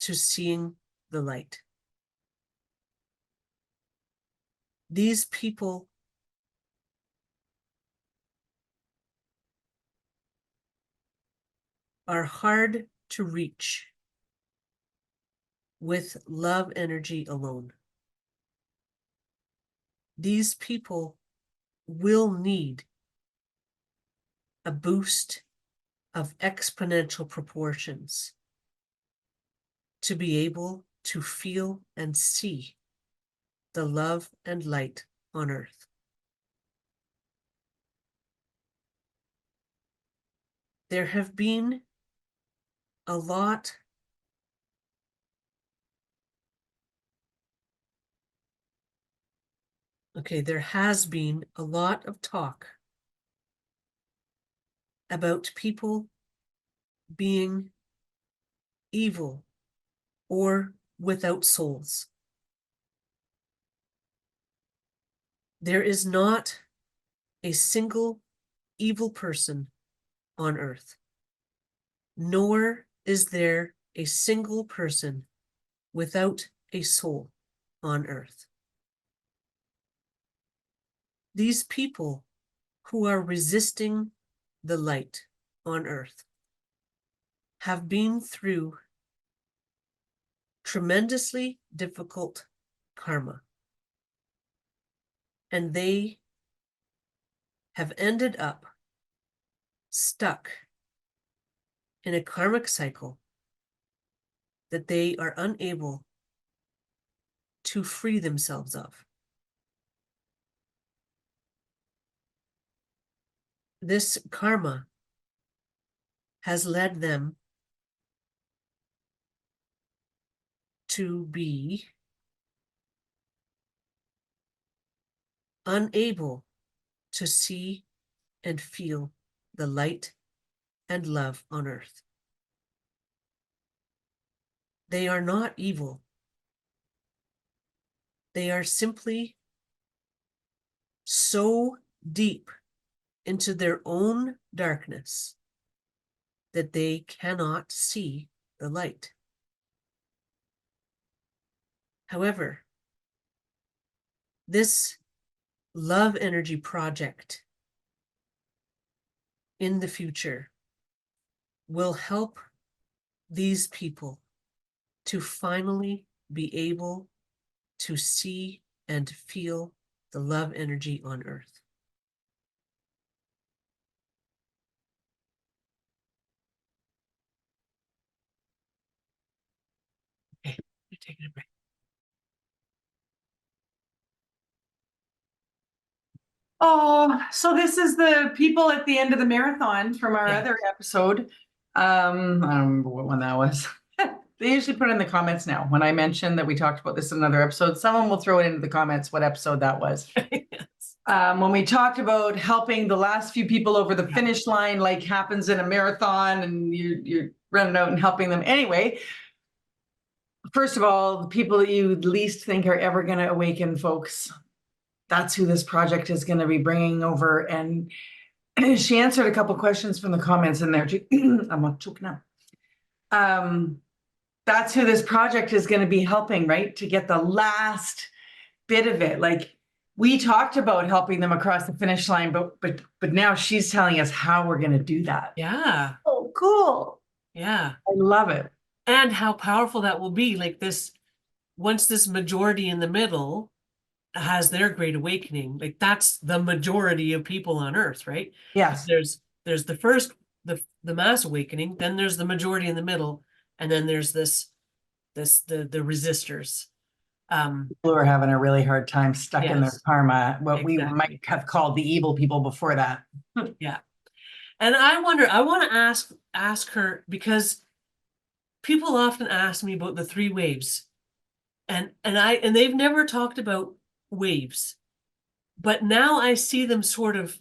to seeing the light. These people are hard to reach with love energy alone. These people will need a boost of exponential proportions to be able to feel and see the love and light on earth. There have been a lot there has been a lot of talk about people being evil or without souls. There is not a single evil person on earth, nor is there a single person without a soul on earth. These people who are resisting the light on earth have been through tremendously difficult karma, and they have ended up stuck in a karmic cycle that they are unable to free themselves of. This karma has led them to be unable to see and feel the light and love on earth. They are not evil. They are simply so deep into their own darkness that they cannot see the light. However, this love energy project in the future will help these people to finally be able to see and feel the love energy on earth. Okay, you're taking a break. Oh, so this is the people at the end of the marathon from our Yeah. other episode. I don't remember what one that was. They usually put it in the comments now. When I mentioned that we talked about this in another episode, someone will throw it into the comments what episode that was. Yes. When we talked about helping the last few people over the finish line, like happens in a marathon, and you're running out and helping them anyway. First of all, the people that you least think are ever going to awaken, folks. That's who this project is going to be bringing over. And she answered a couple questions from the comments in there too. I'm choking up. That's who this project is going to be helping, right? To get the last bit of it. Like, we talked about helping them across the finish line, but now she's telling us how we're going to do that. Yeah. Oh, cool. Yeah. I love it. And how powerful that will be. Like this, once this majority in the middle has their great awakening, like that's the majority of people on Earth, right? Yes. There's the first, the mass awakening, then there's the majority in the middle, and then there's the resistors. People are having a really hard time stuck in their Yes, karma, what we exactly. might have called the evil people before that. Yeah. And I wonder, I want to ask her, because people often ask me about the three waves, and they've never talked about waves, but now I see them sort of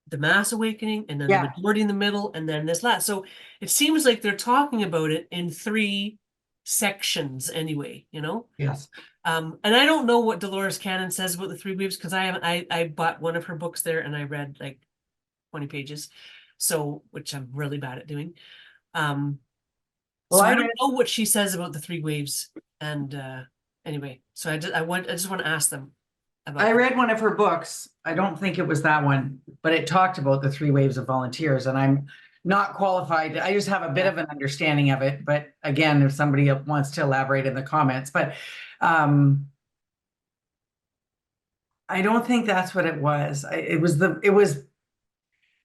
the mass awakening, and then the Yeah. majority in the middle, and then this last. So it seems like they're talking about it in three sections anyway, you know? Yes. And I don't know what Dolores Cannon says about the three waves, because I bought one of her books there and I read like 20 pages. So, which I'm really bad at doing. Well, So I I read don't know what she says about the three waves. And anyway, so I just want to ask them about I that. read one of her books. I don't think it was that one, but it talked about the three waves of volunteers, and I'm not qualified. I just have a bit Yeah. of an understanding of it. But again, if somebody wants to elaborate in the comments, but I don't think that's what it was. It was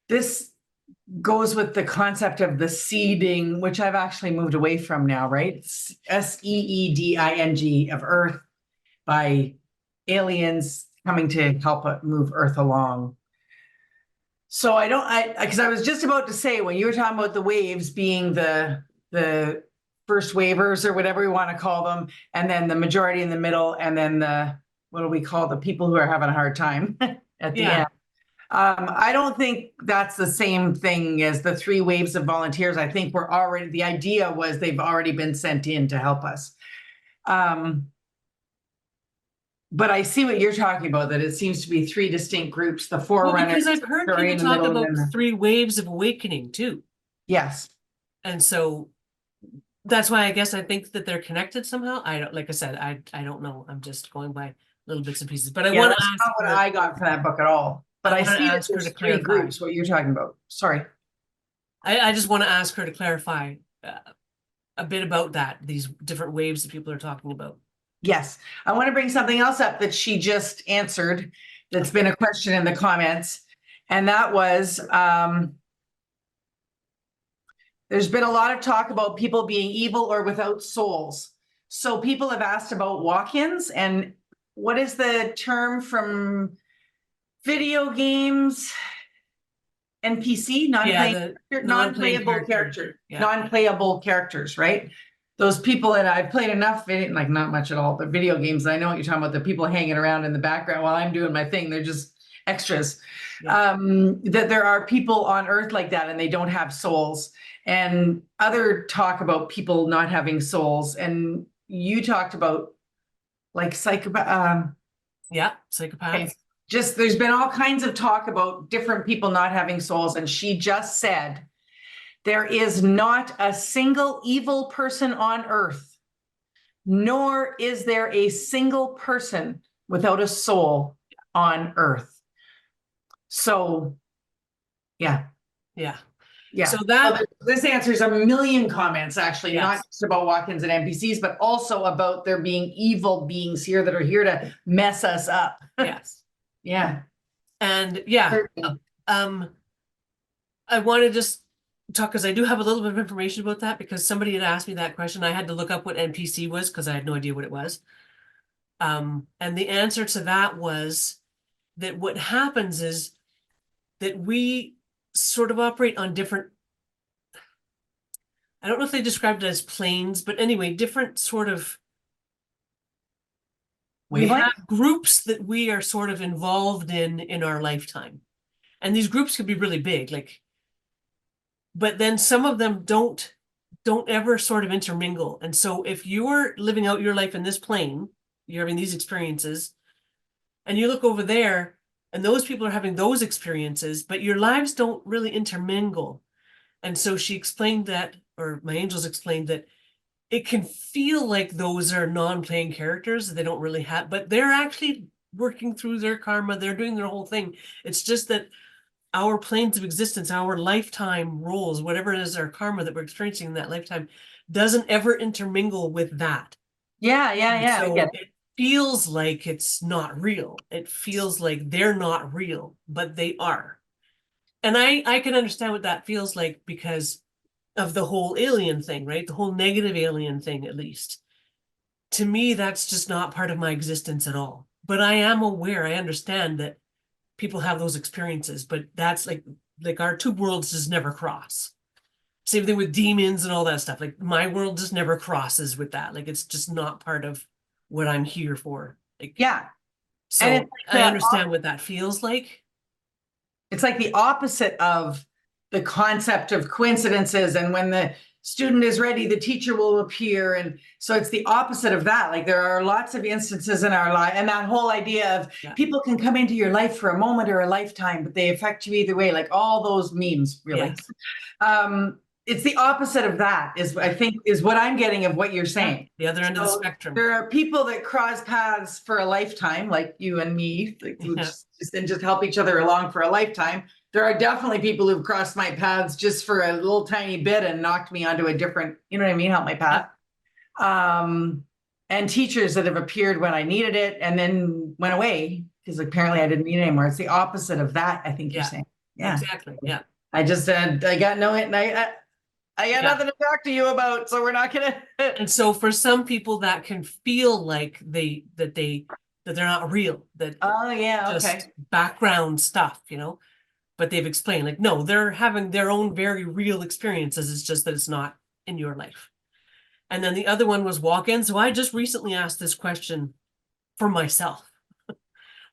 this goes with the concept of the seeding, which I've actually moved away from now, right? It's SEEDING of Earth, by aliens coming to help move Earth along. So because I was just about to say, when you were talking about the waves being the first wavers or whatever we want to call them, and then the majority in the middle, and then what do we call the people who are having a hard time at the Yeah. end? I don't think that's the same thing as the three waves of volunteers. I think the idea was they've already been sent in to help us. But I see what you're talking about, that it seems to be three distinct groups, the Well, forerunners, because I've heard are people in the talk middle, and about then three waves of awakening too. yes. And so that's why I guess I think that they're connected somehow. I don't, like I said, I don't know. I'm just going by little bits and pieces. But I Yeah, want to that's ask not what her, I got from that book at all. But I I want to see that ask her to there's three clarify. groups, what you're talking about. Sorry. I just want to ask her to clarify a bit about that, these different waves that people are talking about. Yes. I want to bring something else up that she just answered. That's been a question in the comments. And that was, there's been a lot of talk about people being evil or without souls. So people have asked about walk-ins, and what is the term from video games? NPC, Yeah, the non-playing non-playable character. Yeah. non-playable characters, right? Those people, and I've played enough, like not much at all, but video games. I know what you're talking about. The people hanging around in the background while I'm doing my thing. They're just extras. Yeah. That there are people on Earth like that, and they don't have souls. And other talk about people not having souls. And you talked about like psychopath. Yeah, Okay. psychopaths. Just there's been all kinds of talk about different people not having souls, and she just said there is not a single evil person on earth, nor is there a single person without a soul on earth. So, yeah. Yeah. Yeah. So that, this answers a million comments, actually, yes. not just about walk-ins and NPCs, but also about there being evil beings here that are here to mess us up. Yes. Yeah. And yeah, I want to just talk, because I do have a little bit of information about that, because somebody had asked me that question. I had to look up what NPC was because I had no idea what it was. And the answer to that was that what happens is that we sort of operate on different, I don't know if they described it as planes, but anyway, different sort of We Wavelength? have groups that we are sort of involved in our lifetime. And these groups could be really big, like, but then some of them don't ever sort of intermingle. And so if you're living out your life in this plane, you're having these experiences, and you look over there, and those people are having those experiences, but your lives don't really intermingle. And so she explained that, or my angels explained that it can feel like those are non-playing characters that they don't really have, but they're actually working through their karma. They're doing their whole thing. It's just that our planes of existence, our lifetime roles, whatever it is, our karma that we're experiencing in that lifetime, doesn't ever intermingle with that. Yeah, yeah, yeah. I get So it. it feels like it's not real. It feels like they're not real, but they are. And I can understand what that feels like because of the whole alien thing, right? The whole negative alien thing, at least. To me, that's just not part of my existence at all. But I am aware, I understand that people have those experiences, but that's like our two worlds just never cross. Same thing with demons and all that stuff. Like my world just never crosses with that. Like it's just not part of what I'm here for. Like, Yeah. And so it's I like understand what that feels like. it's like the opposite of the concept of coincidences. And when the student is ready, the teacher will appear. And so it's the opposite of that. Like there are lots of instances in our life, and that whole idea of Yeah. people can come into your life for a moment or a lifetime, but they affect you either way, like all those memes, really. Yes. It's the opposite of that, is I think is what I'm getting of what you're Yeah. saying. The other end of the So spectrum. there are people that cross paths for a lifetime, like you and me, like who Yeah. just help each other along for a lifetime. There are definitely people who've crossed my paths just for a little tiny bit and knocked me onto a different, you know what I mean, help my path. And teachers that have appeared when I needed it and then went away because apparently I didn't need it anymore. It's the opposite of that, I think you're Yeah. saying. Yeah. Exactly. Yeah. I just I got no and I got Yeah. nothing to talk to you about, so we're not gonna. And so for some people that can feel like that they're not real, that Oh yeah, just okay. background stuff, but they've explained like, no, they're having their own very real experiences. It's just that it's not in your life. And then the other one was walk-in. So I just recently asked this question for myself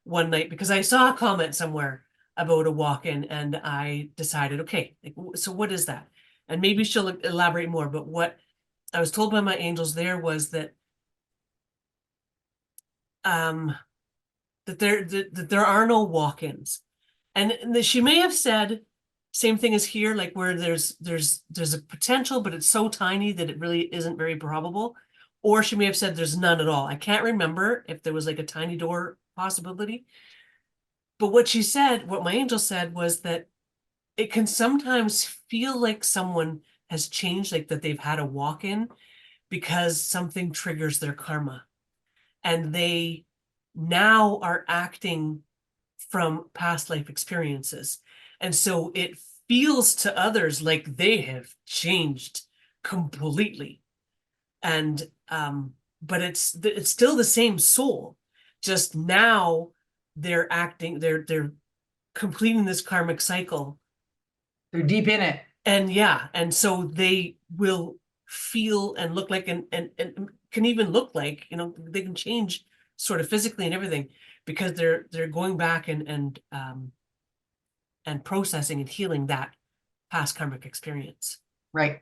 one night because I saw a comment somewhere about a walk-in and I decided, okay, like, so what is that? And maybe she'll elaborate more, but what I was told by my angels there was that um that there are no walk-ins. And she may have said same thing as here, like where there's a potential, but it's so tiny that it really isn't very probable. Or she may have said there's none at all. I can't remember if there was like a tiny door possibility. But what she said, what my angel said was that it can sometimes feel like someone has changed, like that they've had a walk-in because something triggers their karma. And they now are acting from past life experiences. And so it feels to others like they have changed completely. And but it's still the same soul. Just now they're acting, they're completing this karmic cycle. They're deep in it. And yeah, and so they will feel and look like and can even look like, they can change sort of physically and everything because they're going back and processing and healing that past karmic experience. Right.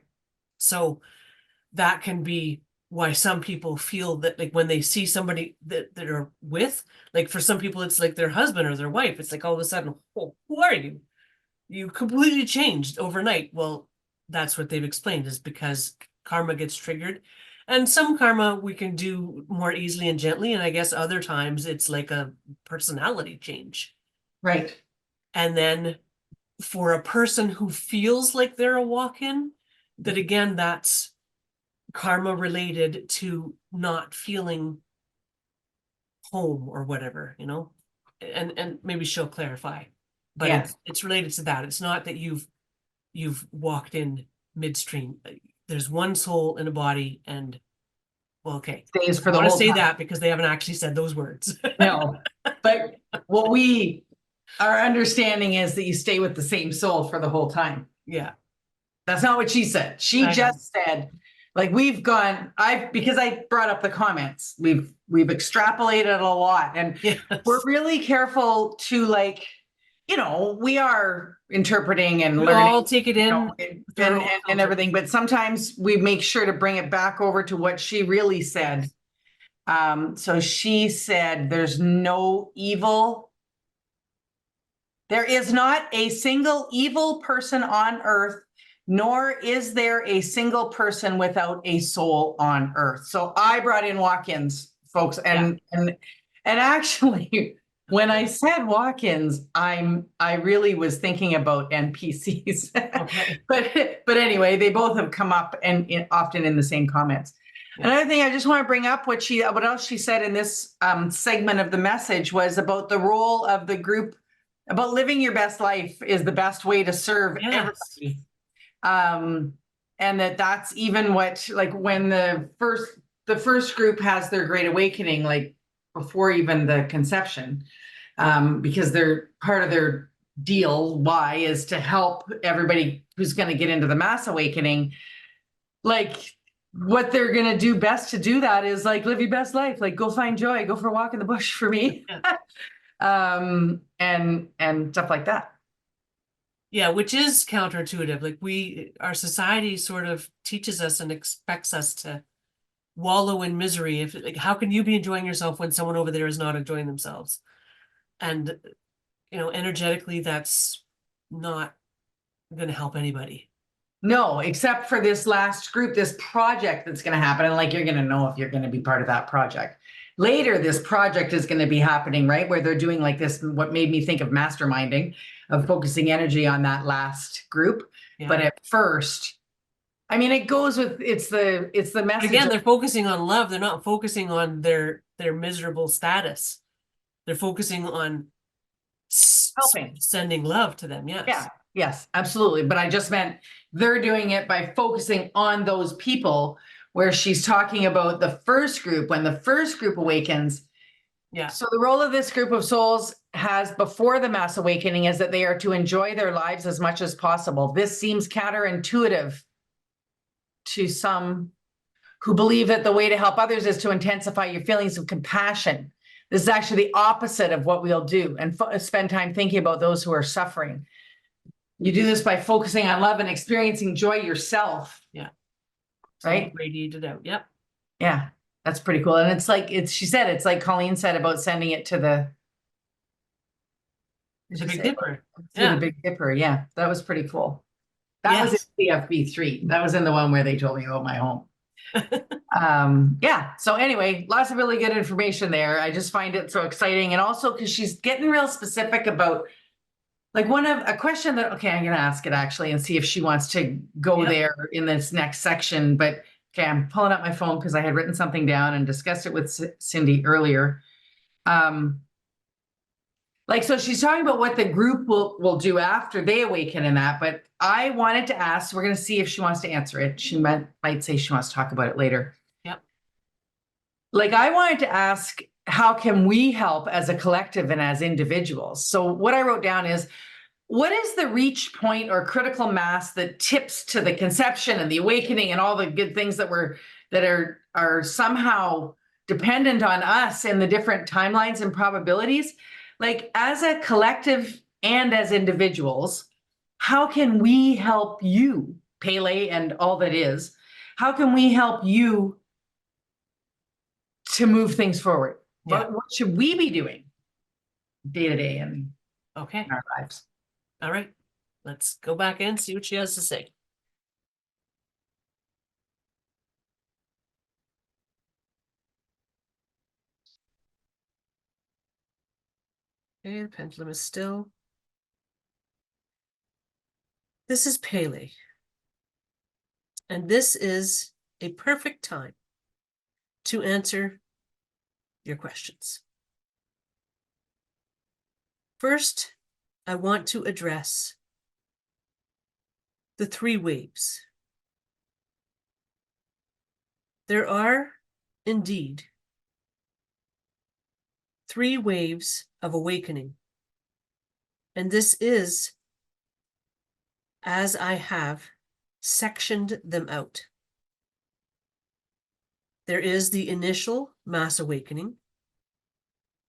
So that can be why some people feel that like when they see somebody that are with, like for some people it's like their husband or their wife, it's like all of a sudden, oh, who are you? You completely changed overnight. Well, that's what they've explained is because karma gets triggered. And some karma we can do more easily and gently. And I guess other times it's like a personality change. Right. And then for a person who feels like they're a walk-in, that again, that's karma related to not feeling home or whatever, and maybe she'll clarify, but Yeah. it's related to that. It's not that you've walked in midstream. There's one soul in a body, and well, okay, Stays I for the want to whole say time. that because they haven't actually said those words. No. But our understanding is that you stay with the same soul for the whole time. Yeah, That's not what she said. She I know. just said, Like because I brought up the comments, we've extrapolated a lot, and Yes. we're really careful to, like, we are interpreting and We learning, all take it in and, through our and, own and filter. everything, but sometimes we make sure to bring it back over to what she really said. So she said, there is not a single evil person on earth, nor is there a single person without a soul on earth. So I brought in walk-ins, folks, and actually, when I said walk-ins, I really was thinking about NPCs. Okay. But anyway, they both have come up and often in the same comments. Yeah. Another thing I just want to bring up, what else she said in this segment of the message, was about the role of the group, about living your best life is the best way to serve Yes. everybody. And that's even what, like, when the first group has their great awakening, like before even the conception, because they're part of their deal. Why is to help everybody who's going to get into the mass awakening. Like, what they're going to do best to do that is, like, live your best life, like go find joy, go for a walk in the bush for me. And stuff like that. Yeah, which is counterintuitive. Like our society sort of teaches us and expects us to wallow in misery. If like, how can you be enjoying yourself when someone over there is not enjoying themselves? And energetically, that's not going to help anybody. No, except for this last group, this project that's going to happen. And, like, you're going to know if you're going to be part of that project. Later, this project is going to be happening, right? Where they're doing like this, what made me think of masterminding, of focusing energy on that last group. Yeah. But at first, I mean, it goes with, it's the But message. again, they're focusing on love. They're not focusing on their miserable status. They're focusing on helping. sending love to them. Yes. Yeah, yes, absolutely. But I just meant they're doing it by focusing on those people, where she's talking about the first group, when the first group awakens. Yeah. So the role of this group of souls has before the mass awakening is that they are to enjoy their lives as much as possible. This seems counterintuitive to some who believe that the way to help others is to intensify your feelings of compassion. This is actually the opposite of what we'll do, and spend time thinking about those who are suffering. You do this by focusing on love and experiencing joy yourself. Yeah. Right? Radiated out. Yep. Yeah, that's pretty cool. And it's like, she said, it's like Colleen said about sending it to the Big Dipper. To the Big Dipper. Yeah, that was pretty cool. That was Yes. in CFB3. That was in the one where they told me about my home. Yeah. So anyway, lots of really good information there. I just find it so exciting. And also because she's getting real specific about, like, a question that, okay, I'm going to ask it actually and see if she wants to go Yep. there in this next section. But okay, I'm pulling up my phone because I had written something down and discussed it with Cindy earlier. Like, so she's talking about what the group will do after they awaken in that, but I wanted to ask, we're going to see if she wants to answer it. She might say she wants to talk about it later. Yep. Like, I wanted to ask, how can we help as a collective and as individuals? So what I wrote down is, what is the reach point or critical mass that tips to the conception and the awakening and all the good things that are somehow dependent on us in the different timelines and probabilities? Like, as a collective and as individuals, how can we help you, Pele and all that is? How can we help you to move things forward? Yeah. What should we be doing day to day in our lives? All right. Let's go back in, see what she has to say. Okay, the pendulum is still. This is Pele. And this is a perfect time to answer your questions. First, I want to address the 3 waves. There are indeed 3 waves of awakening. And this is as I have sectioned them out. there is the initial mass awakening,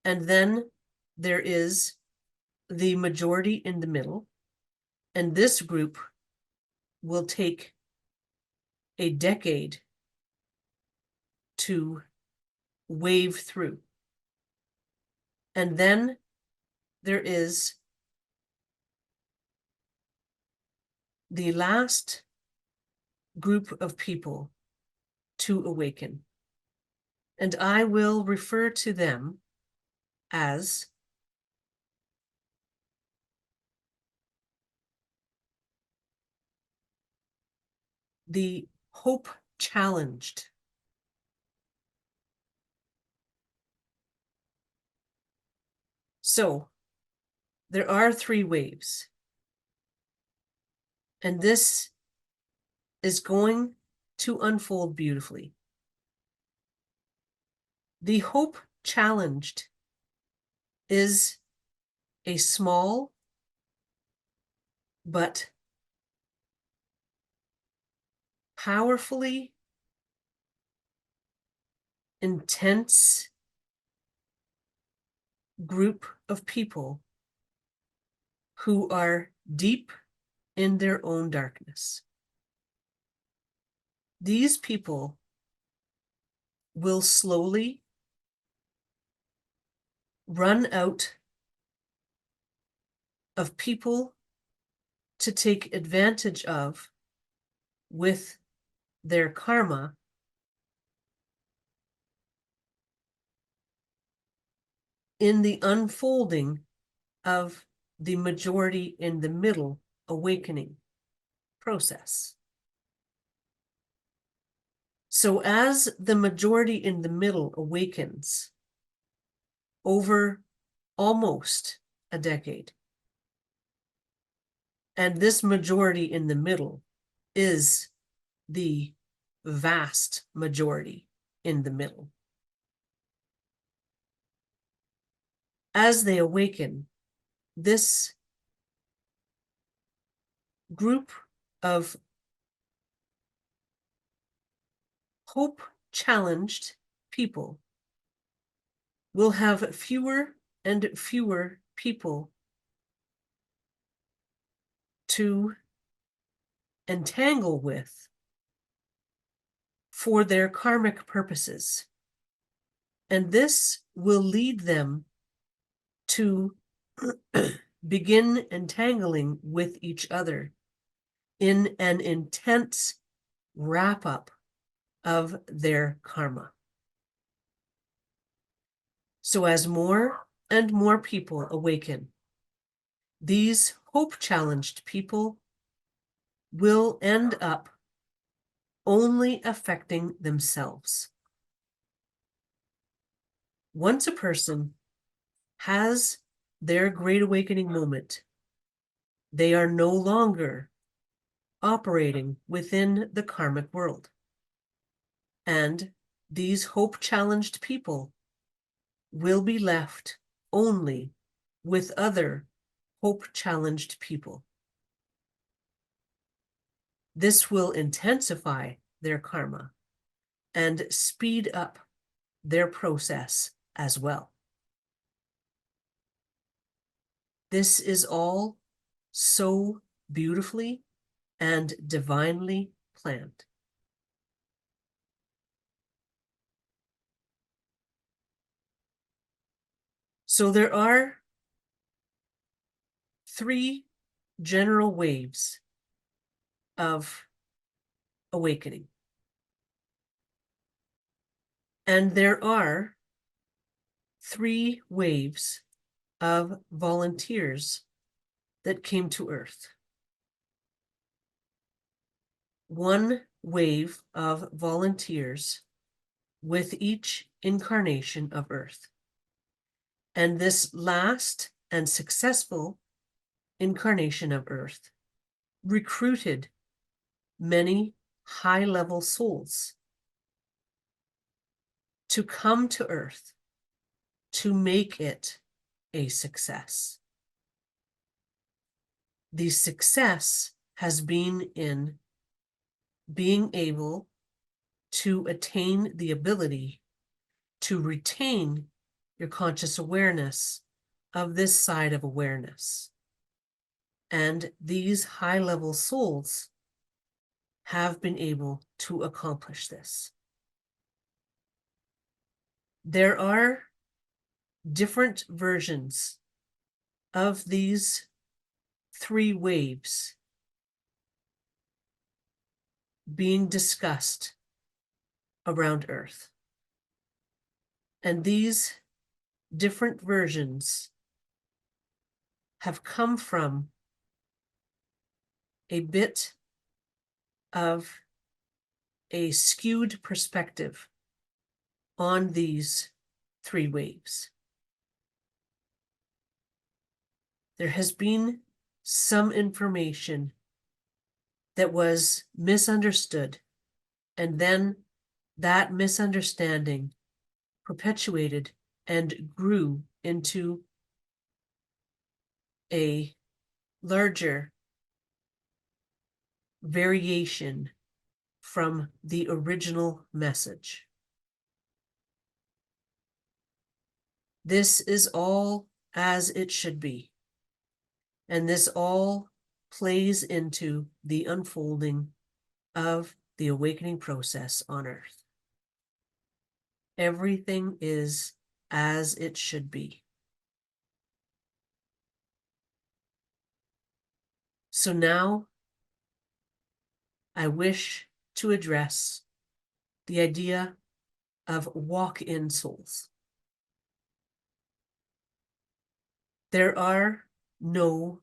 and then there is the majority in the middle, and this group will take a decade to wave through. And then there is the last group of people to awaken. And I will refer to them as the hope challenged. So there are 3 waves, and this is going to unfold beautifully. The hope challenged is a small but powerfully intense group of people who are deep in their own darkness. These people will slowly run out of people to take advantage of with their karma in the unfolding of the majority in the middle awakening process. So as the majority in the middle awakens over almost a decade, and this majority in the middle is the vast majority in the middle. As they awaken, this group of hope challenged people will have fewer and fewer people to entangle with for their karmic purposes. And this will lead them to begin entangling with each other in an intense wrap-up of their karma. So as more and more people awaken, these hope-challenged people will end up only affecting themselves. Once a person has their great awakening moment, they are no longer operating within the karmic world. And these hope-challenged people will be left only with other hope-challenged people. This will intensify their karma and speed up their process as well. This is all so beautifully and divinely planned. So there are 3 general waves of awakening. And there are 3 waves of volunteers that came to Earth. 1 wave of volunteers with each incarnation of Earth. And this last and successful incarnation of Earth recruited many high-level souls to come to Earth to make it a success. The success has been in being able to attain the ability to retain your conscious awareness of this side of awareness. And these high-level souls have been able to accomplish this. There are different versions of these three waves being discussed around Earth. And these different versions have come from a bit of a skewed perspective on these three waves. There has been some information that was misunderstood, and then that misunderstanding perpetuated and grew into a larger variation from the original message. This is all as it should be, and this all plays into the unfolding of the awakening process on Earth. Everything is as it should be. So now I wish to address the idea of walk-in souls. There are no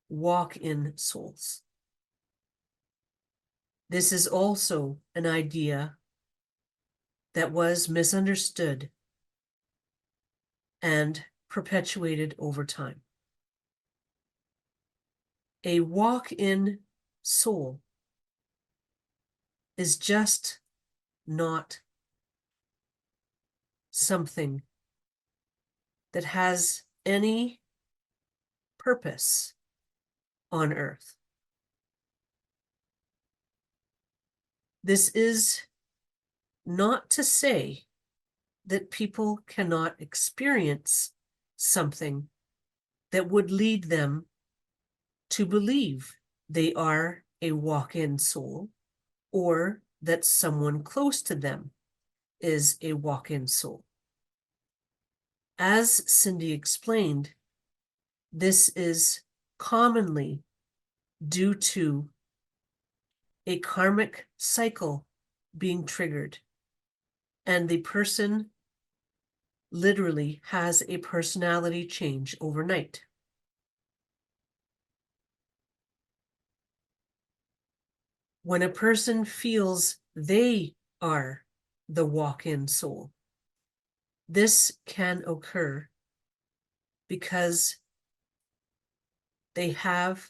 walk-in souls. This is also an idea that was misunderstood and perpetuated over time. A walk-in soul is just not something that has any purpose on Earth. This is not to say that people cannot experience something that would lead them to believe they are a walk-in soul, or that someone close to them is a walk-in soul. As Cindy explained, this is commonly due to a karmic cycle being triggered, and the person literally has a personality change overnight. When a person feels they are the walk-in soul, this can occur because they have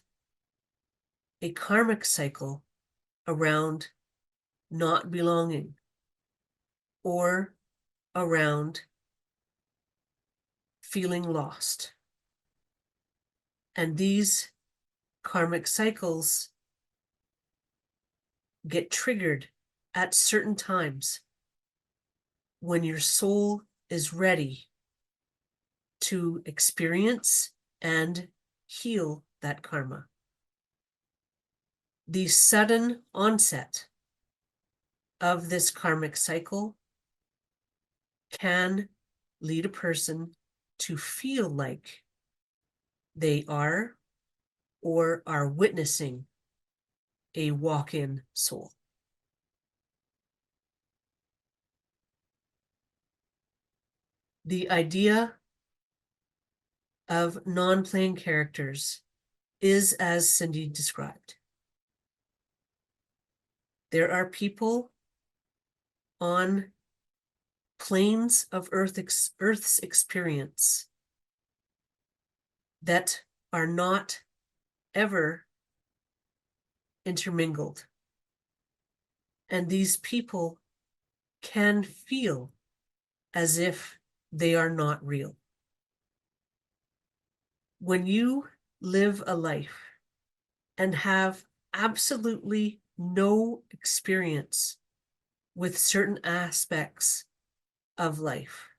a karmic cycle around not belonging or around feeling lost. And these karmic cycles get triggered at certain times when your soul is ready to experience and heal that karma. The sudden onset of this karmic cycle can lead a person to feel like they are or are witnessing a walk-in soul. The idea of non-playing characters is as Cindy described. There are people on planes of Earth's experience that are not ever intermingled. And these people can feel as if they are not real. When you live a life and have absolutely no experience with certain aspects of life.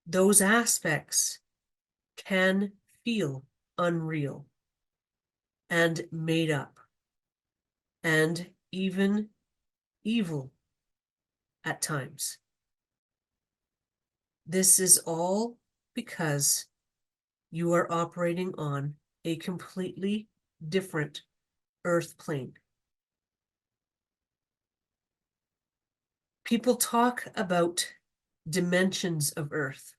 Those aspects can feel unreal and made up and even evil at times. This is all because you are operating on a completely different earth plane. People talk about dimensions of earth.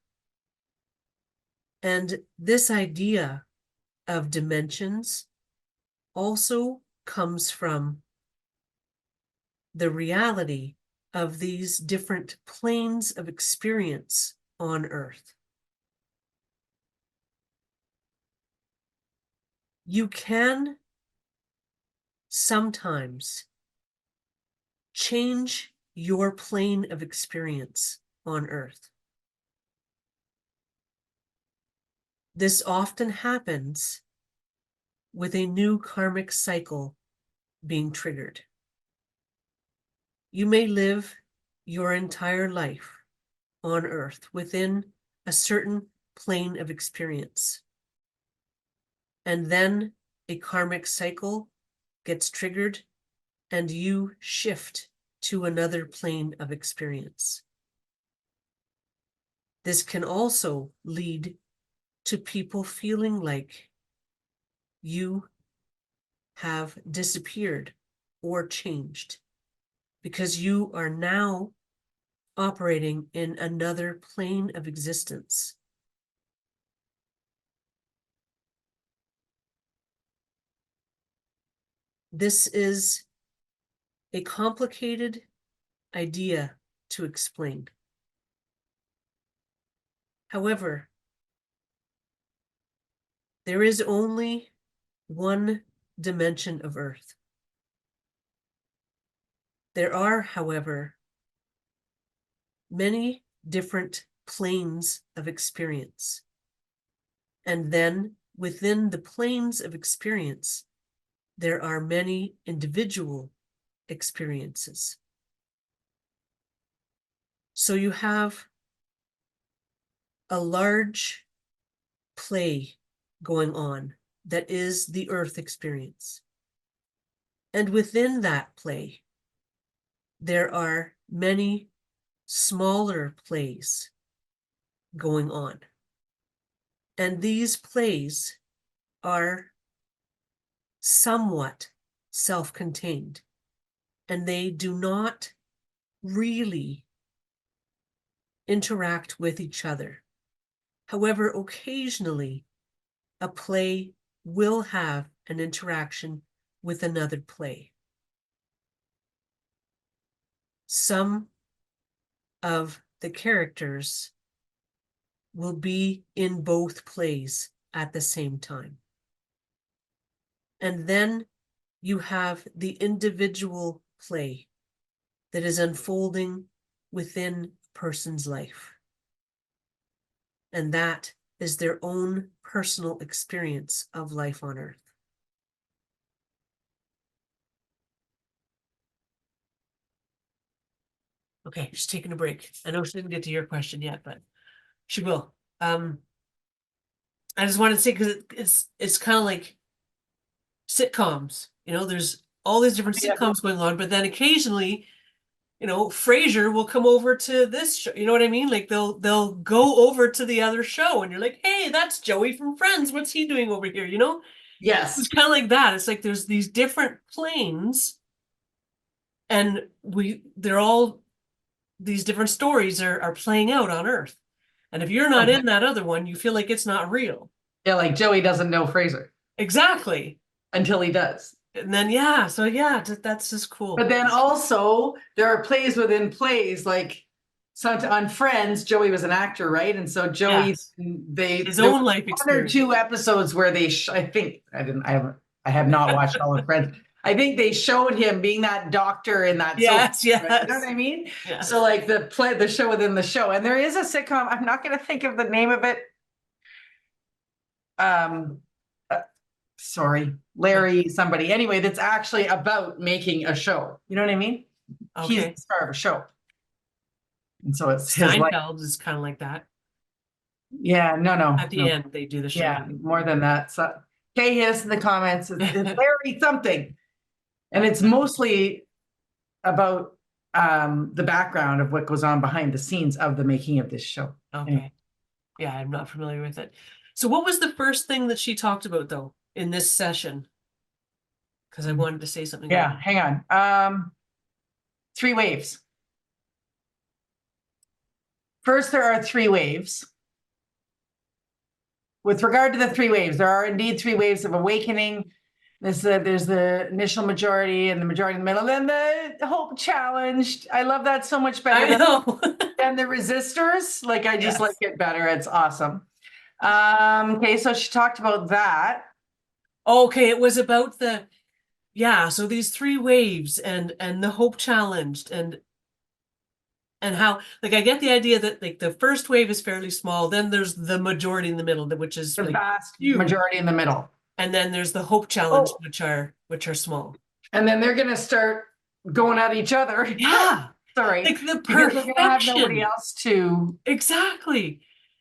And this idea of dimensions also comes from the reality of these different planes of experience on earth. You can sometimes change your plane of experience on earth. This often happens with a new karmic cycle being triggered. You may live your entire life on earth within a certain plane of experience. And then a karmic cycle gets triggered and you shift to another plane of experience. This can also lead to people feeling like you have disappeared or changed because you are now operating in another plane of existence. This is a complicated idea to explain. However, there is only one dimension of Earth. There are, however, many different planes of experience. And then within the planes of experience, there are many individual experiences. So you have a large play going on that is the Earth experience. And within that play, there are many smaller plays going on. And these plays are somewhat self-contained, and they do not really interact with each other. However, occasionally, a play will have an interaction with another play. Some of the characters will be in both plays at the same time. And then you have the individual play that is unfolding within a person's life. And that is their own personal experience of life on Earth. Okay, just taking a break. I know she didn't get to your question yet, but she will. I just wanted to say, because it's kind of like sitcoms, there's all these different Yeah. sitcoms going on, but then occasionally, Frasier will come over to this show. You know what I mean? Like they'll go over to the other show and you're like, hey, that's Joey from Friends. What's he doing over here? It's Yes. kind of like that. It's like there's these different planes and they're all these different stories are playing out on Earth. And if you're not in that other one, you feel like it's not real. Yeah, like Joey doesn't know Fraser Exactly. until he does. And then, yeah, so yeah, that's just cool. But then also there are plays within plays, like so on Friends, Joey was an actor, right? And so Joey, Yes. there His were own life one or experience. two episodes where I think I have not watched all of Friends. I think they showed him being that doctor in that soap. Yes, yes. Right? You know what I mean? Yes. So like the show within the show, and there is a sitcom. I'm not going to think of the name of it. Um, sorry, Larry, somebody. Anyway, that's actually about making a show. You know what I mean? He's Okay. the star of a show. And so it's his life. Seinfeld is kind of like that. Yeah, no. At the end, they do the show. Yeah, more than that. So Kay hit us in the comments. It's Larry something. And it's mostly about the background of what goes on behind the scenes of the making of this show. Okay. Yeah, I'm not familiar with it. So what was the first thing that she talked about though in this session? Because I wanted to say something. Yeah, hang on. 3 waves. First, there are 3 waves. With regard to the 3 waves, there are indeed 3 waves of awakening. There's the initial majority and the majority in the middle, then the hope challenged. I love that so much better than the resistors. Like, I just like it better. It's awesome. Okay, so she talked about that. Okay, it was about so these 3 waves and the hope challenged and how, like, I get the idea that like the first wave is fairly small, then there's the majority in the middle, which is the like vast huge. Majority in the middle. And then there's the hope challenge, which are small. And then they're gonna start going at each other. Yeah. Sorry. Like the because they're gonna have nobody perfection. else to Exactly.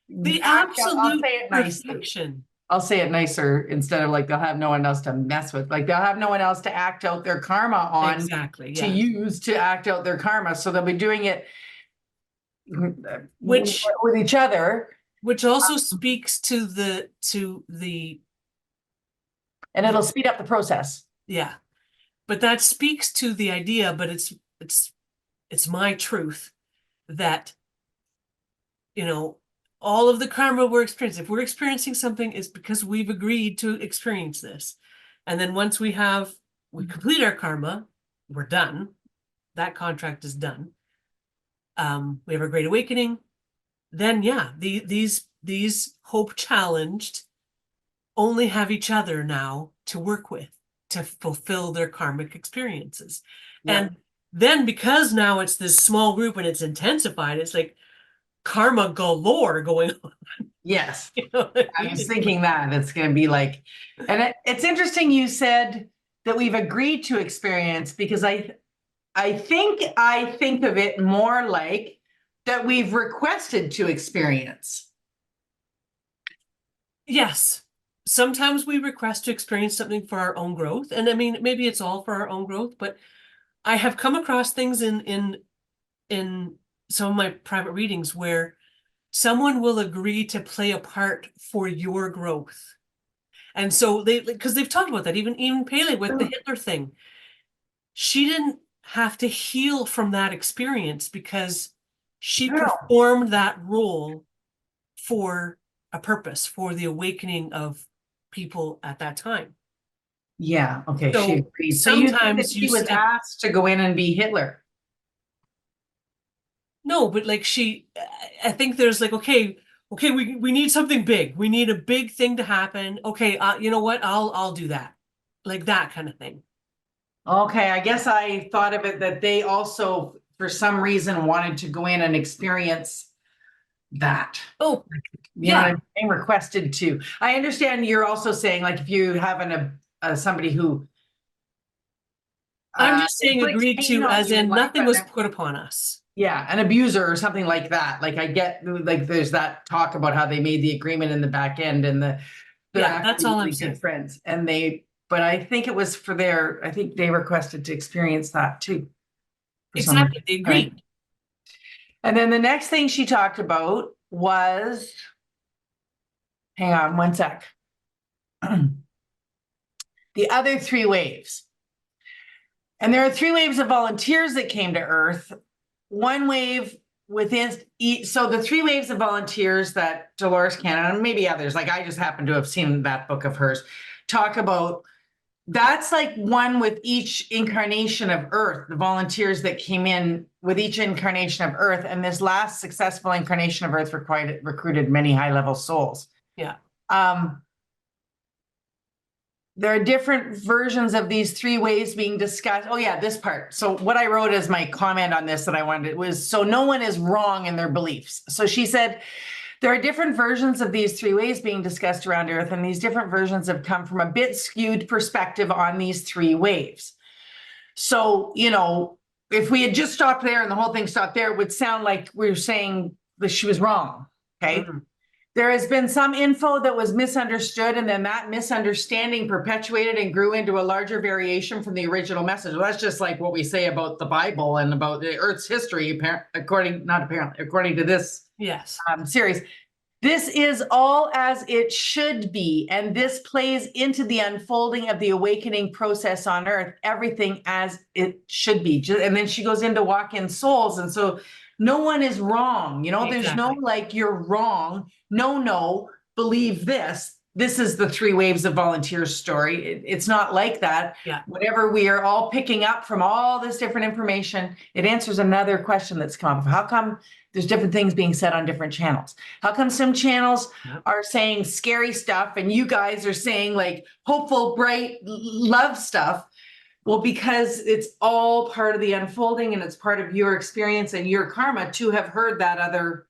The act out. I'll absolute say it nicely. perfection. I'll say it nicer instead of like they'll have no one else to mess with. Like they'll have no one else to act out their karma on. Exactly. To Yeah. use to act out their karma. So they'll be doing it Which with each other. which also speaks to the And it'll speed up the process. yeah. But that speaks to the idea, but it's my truth that, you know, all of the karma we're experiencing, if we're experiencing something, it's because we've agreed to experience this. And then once we complete our karma, we're done. That contract is done. We have a great awakening. Then these hope challenged only have each other now to work with to fulfill their karmic experiences. Yeah. And then because now it's this small group and it's intensified, it's like karma galore going on. Yes. You know I was thinking that it's going to be like, and it's interesting you said that we've agreed to experience, because I think of it more like that we've requested to experience. Yes. Sometimes we request to experience something for our own growth. And I mean, maybe it's all for our own growth, but I have come across things in some of my private readings where someone will agree to play a part for your growth. And so because they've talked about that, even Pele with the Hitler thing, she didn't have to heal from that experience because she performed that role for a purpose, for the awakening of people at that time. Yeah. Okay. So she agreed. So sometimes she was asked to go in and be Hitler. No, but like I think there's like, okay, we need something big. We need a big thing to happen. Okay, you know what? I'll do that. Like that kind of thing. Okay, I guess I thought of it that they also, for some reason, wanted to go in and experience that. Oh, you know what I'm saying? Requested to. I understand you're also saying, like, if you have somebody who I'm just saying agreed to, as in nothing was put upon us. Yeah, an abuser or something like that. Like I get, like there's that talk about how they made the agreement in the back end and they're that's all I'm saying. Good friends, and but I think it was I think they requested to experience that too. Exactly, they agreed. Right? And then the next thing she talked about was, hang on one sec. The other 3 waves. And there are 3 waves of volunteers that came to Earth. One wave within each, so the 3 waves of volunteers that Dolores Cannon, and maybe others, like I just happen to have seen that book of hers, talk about. That's like one with each incarnation of Earth, the volunteers that came in with each incarnation of Earth. And this last successful incarnation of Earth recruited many high-level souls. Yeah. There are different versions of these 3 ways being discussed. Oh yeah, this part. So what I wrote as my comment on this that I wanted was, so no one is wrong in their beliefs. So she said, there are different versions of these 3 ways being discussed around Earth, and these different versions have come from a bit skewed perspective on these 3 waves. So, you know, if we had just stopped there and the whole thing stopped there, it would sound like we were saying that she was wrong. Okay. Mhm. There has been some info that was misunderstood, and then that misunderstanding perpetuated and grew into a larger variation from the original message. Well, that's just like what we say about the Bible and about the Earth's history, according to this Yes. series. This is all as it should be, and this plays into the unfolding of the awakening process on Earth, everything as it should be. And then she goes into walk in souls, and so no one is wrong. There's no Exactly. like you're wrong. No, believe this. This is the three waves of volunteers story. It's not like that. Yeah. Whatever we are all picking up from all this different information, it answers another question that's come up. How come there's different things being said on different channels? How come some channels Yep. are saying scary stuff and you guys are saying like hopeful, bright, love stuff? Well, because it's all part of the unfolding and it's part of your experience and your karma to have heard that other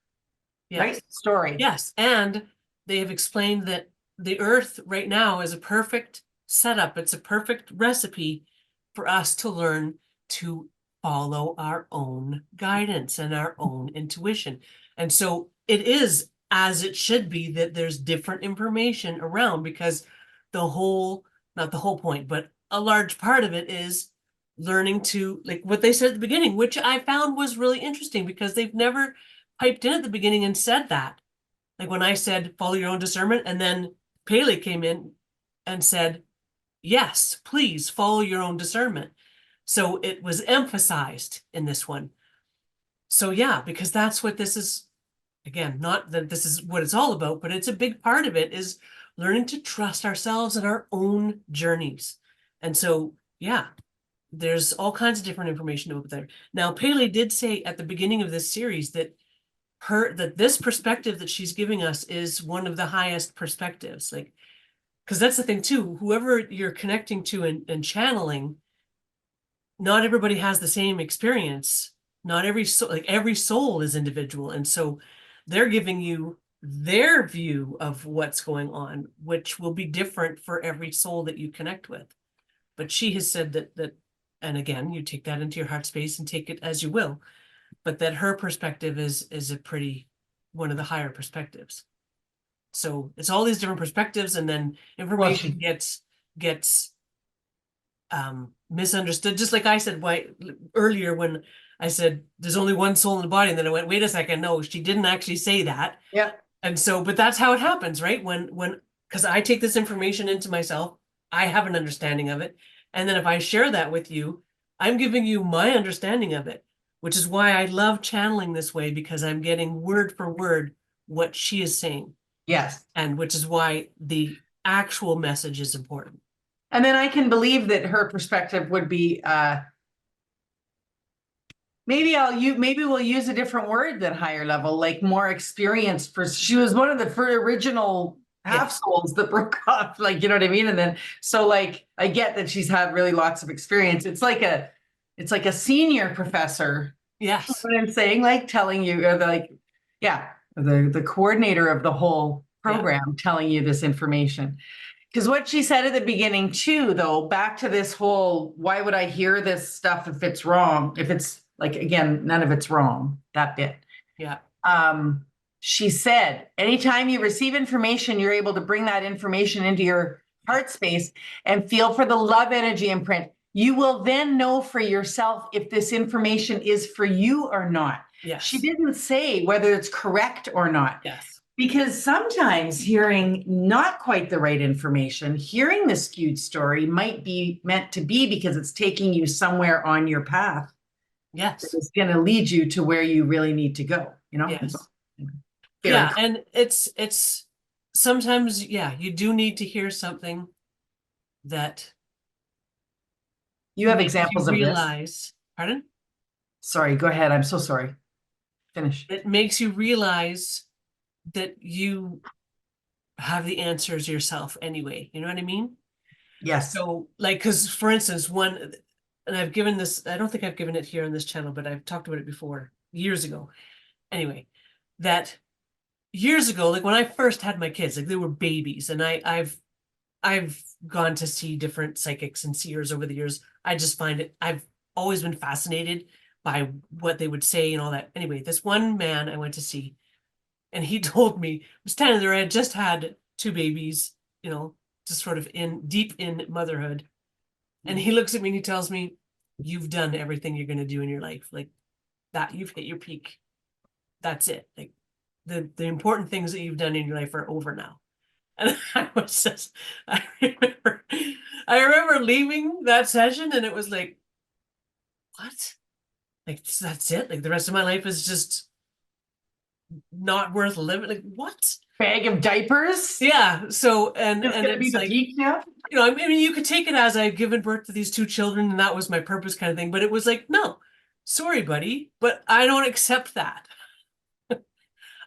right story. Yes. And they have explained that the Earth right now is a perfect setup. It's a perfect recipe for us to learn to follow our own guidance and our own intuition. And so it is as it should be that there's different information around, because not the whole point, but a large part of it is learning to, like what they said at the beginning, which I found was really interesting, because they've never piped in at the beginning and said that. Like when I said, follow your own discernment, and then Pele came in and said, yes, please follow your own discernment. So it was emphasized in this one. So yeah, because that's what this is. Again, not that this is what it's all about, but it's a big part of it, is learning to trust ourselves and our own journeys. And so, yeah, there's all kinds of different information over there. Now, Pele did say at the beginning of this series that this perspective that she's giving us is one of the highest perspectives. Like, because that's the thing too, whoever you're connecting to and channeling, not everybody has the same experience. Not every soul, like every soul is individual. And so they're giving you their view of what's going on, which will be different for every soul that you connect with. But she has said that, and again, you take that into your heart space and take it as you will, but that her perspective is a pretty one of the higher perspectives. So it's all these different perspectives, and then information gets misunderstood. Just like I said earlier when I said there's only one soul in the body, and then I went, wait a second, no, she didn't actually say that. Yeah. And so, but that's how it happens, right? When because I take this information into myself, I have an understanding of it, and then if I share that with you, I'm giving you my understanding of it, which is why I love channeling this way, because I'm getting word for word what she is saying. Yes. And which is why the actual message is important. And then I can believe that her perspective would be maybe we'll use a different word than higher level, like more experienced. She was one of the original half souls that broke off, like, you know what I mean? And then so like I get that she's had really lots of experience. It's like a senior professor. Yes. What I'm saying, like telling you, or the coordinator of the whole program telling you this information. Because what she said at the beginning too, though, back to this whole, why would I hear this stuff if it's wrong? If it's like, again, none of it's wrong, that bit. Yeah. She said, anytime you receive information, you're able to bring that information into your heart space and feel for the love energy imprint. You will then know for yourself if this information is for you or not. Yes. She didn't say whether it's correct or not. Yes. Because sometimes hearing not quite the right information, hearing the skewed story might be meant to be because it's taking you somewhere on your path. Yes. It's going to lead you to where you really need to go, you know? Yes. Yeah. And it's sometimes, you do need to hear something that you have examples of this. Pardon? Sorry, go ahead. I'm so sorry. Finish. It makes you realize that you have the answers yourself anyway. You know what I mean? Yes. So like, because for instance, and I've given this, I don't think I've given it here on this channel, but I've talked about it before years ago. Anyway, that years ago, like when I first had my kids, like they were babies, and I've gone to see different psychics and seers over the years. I just find I've always been fascinated by what they would say and all that. Anyway, this one man I went to see, and he told me, I was standing there, I had just had two babies, you know, just sort of deep in motherhood. And he looks at me and he tells me, you've done everything you're going to do in your life. Like that, you've hit your peak. That's it. Like the important things that you've done in your life are over now. And I was just, I remember leaving that session and it was like, what? Like, that's it? Like the rest of my life is just not worth living? Like, what? Bag of diapers? Yeah. So, and It's gonna be it's the like, peak now? you know, I mean, you could take it as I've given birth to these two children and that was my purpose kind of thing, but it was like, no, sorry, buddy, but I don't accept that.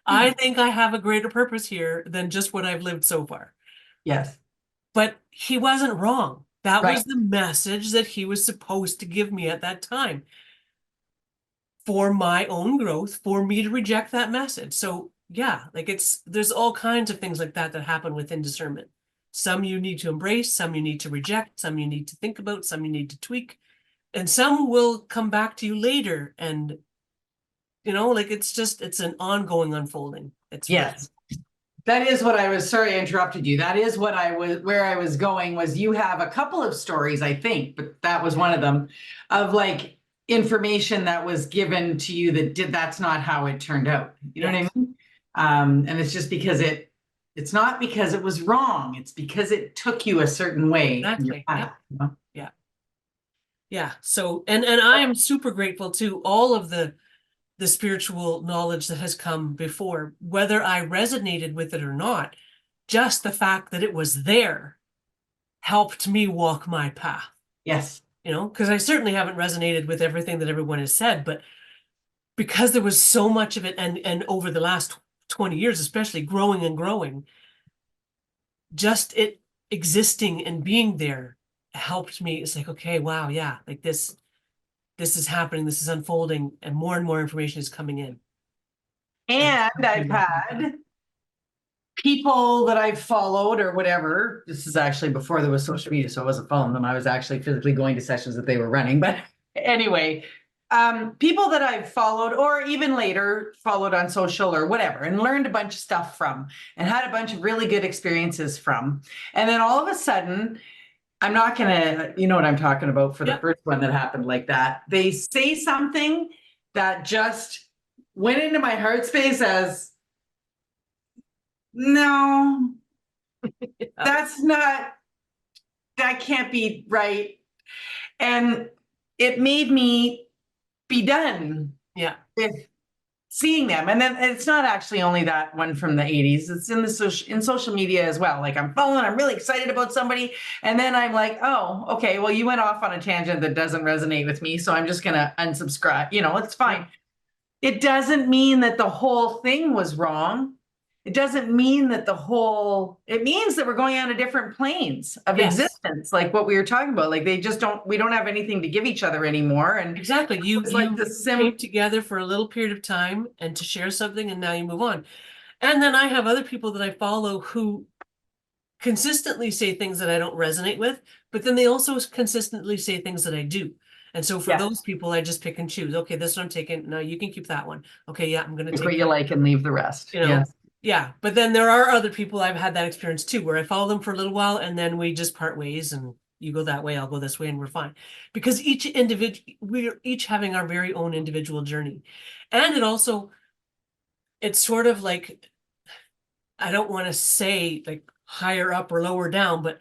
I think I have a greater purpose here than just what I've lived so far. Yes. But he wasn't wrong. That Right. was the message that he was supposed to give me at that time for my own growth, for me to reject that message. So yeah, like there's all kinds of things like that that happen within discernment. Some you need to embrace, some you need to reject, some you need to think about, some you need to tweak, and some will come back to you later. And you know, like it's an ongoing unfolding. It's really, Yes. That is what I was, sorry I interrupted you. That is what I was, where I was going was you have a couple of stories, I think, but that was one of them, of like information that was given to you that's not how it turned out. You know yes, what I mean? And it's just because it's not because it was wrong. It's because it took you a certain way in your exactly. Yeah. path. You know? Yeah. Yeah. So, and I am super grateful to all of the spiritual knowledge that has come before, whether I resonated with it or not. Just the fact that it was there helped me walk my path, Yes. you know, because I certainly haven't resonated with everything that everyone has said, but because there was so much of it, and over the last 20 years, especially growing and growing, just it existing and being there helped me. It's like, okay, wow, yeah, like this is happening, this is unfolding, and more information is coming in. And And I've had people that I've followed or whatever. This is actually before there was social media, so I wasn't following them. I was actually physically going to sessions that they were running. But anyway, people that I've followed or even later followed on social or whatever and learned a bunch of stuff from and had a bunch of really good experiences from. And then all of a sudden, I'm not gonna, you know what I'm talking about for the Yep. first one that happened like that. They say something that just went into my heart space as, no, that's not, that can't be right. And it made me be done Yeah. with seeing them. And then it's not actually only that one from the 80s. It's in social media as well. Like I'm following, I'm really excited about somebody. And then I'm like, oh, okay, well, you went off on a tangent that doesn't resonate with me. So I'm just gonna unsubscribe. You know, it's fine. It doesn't mean that the whole thing was wrong. It doesn't mean that it means that we're going on to different planes of Yes. existence, like what we were talking about. Like we don't have anything to give each other anymore. And Exactly. it's like the Came together for a little period of time and to share something, and now you move on. And then I have other people that I follow who consistently say things that I don't resonate with, but then they also consistently say things that I do. And so for yeah, those people, I just pick and choose. Okay, this one I'm taking. No, you can keep that one. Okay, yeah, I'm gonna take what take you that. like and leave the rest. You know, Yes. yeah. But then there are other people I've had that experience too, where I follow them for a little while and then we just part ways and you go that way, I'll go this way, and we're fine. Because each individual, we're each having our very own individual journey. And it's sort of like, I don't want to say like higher up or lower down, but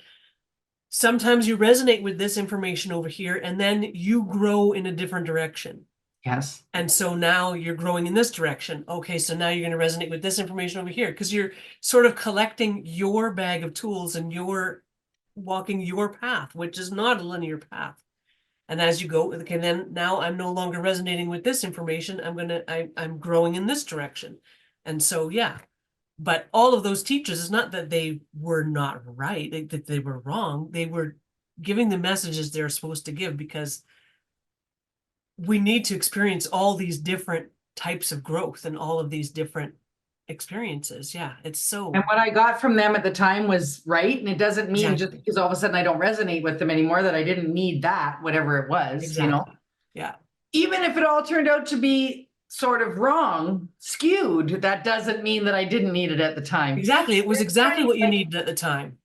sometimes you resonate with this information over here and then you grow in a different direction. Yes. And so now you're growing in this direction. Okay, so now you're going to resonate with this information over here because you're sort of collecting your bag of tools and you're walking your path, which is not a linear path. And as you go, okay, then now I'm no longer resonating with this information. I'm growing in this direction. And so, yeah. But all of those teachers, it's not that they were not right, that they were wrong. They were giving the messages they're supposed to give because we need to experience all these different types of growth and all of these different experiences. Yeah, it's so And what I got from them at the time was right. And it doesn't mean just exactly, because all of a sudden I don't resonate with them anymore that I didn't need that, whatever it was, you know? exactly. Yeah. Even if it all turned out to be sort of wrong, skewed, that doesn't mean that I didn't need it at the time. Exactly. It was exactly what you Like, needed at the time.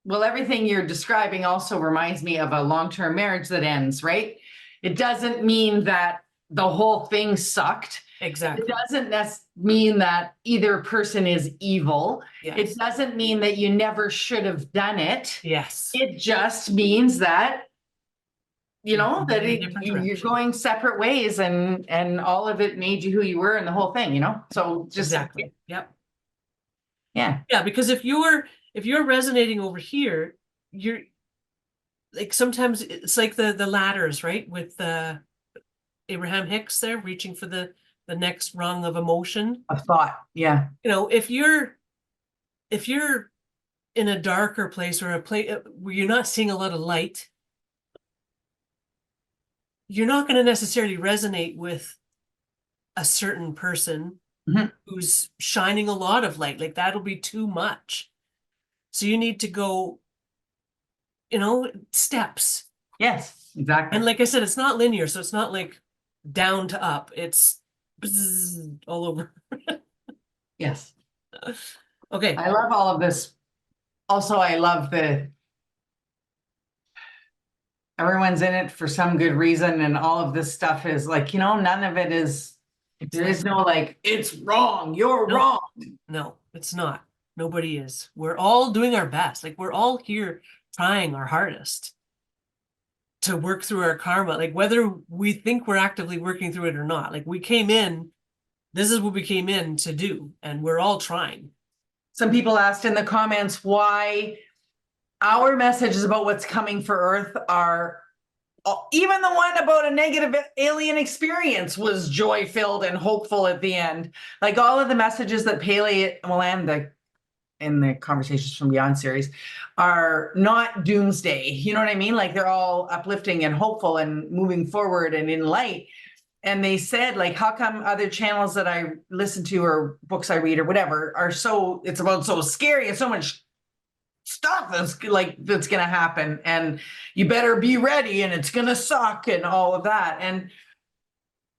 well, everything you're describing also reminds me of a long-term marriage that ends, right? It doesn't mean that the whole thing sucked. It Exactly. doesn't mean that either person is evil. Yes. It doesn't mean that you never should have done it. Yes. It just means that, you know, that In a different you're direction. going separate ways, and all of it made you who you were and the whole thing, you know? So just, Exactly. Yep. yeah. Yeah, because if you're resonating over here, you're like, sometimes it's like the ladders, right? With Abraham Hicks there reaching for the next rung of emotion. A thought, yeah. You know, if you're in a darker place, or a place where you're not seeing a lot of light, you're not going to necessarily resonate with a certain person Mhm. who's shining a lot of light. Like, that'll be too much. So you need to go, steps. Yes, exactly. And like I said, it's not linear, so it's not like down to up. It's bzzz, all over. Yes. Okay. I love all of this. Also, I love everyone's in it for some good reason, and all of this stuff is like, none of it is, there is no like, it's wrong, you're No. wrong. No, it's not. Nobody is. We're all doing our best. Like, we're all here trying our hardest to work through our karma. Like, whether we think we're actively working through it or not. Like, this is what we came in to do, and we're all trying. Some people asked in the comments why our messages about what's coming for Earth are, even the one about a negative alien experience was joy-filled and hopeful at the end. Like, all of the messages that Pele, well, and in the Conversations from Beyond series, are not doomsday. You know what I mean? Like, they're all uplifting and hopeful and moving forward and in light. And they said, like, how come other channels that I listen to or books I read or whatever are it's about so scary and so much stuff that's gonna happen, and you better be ready, and it's gonna suck, and all of that. And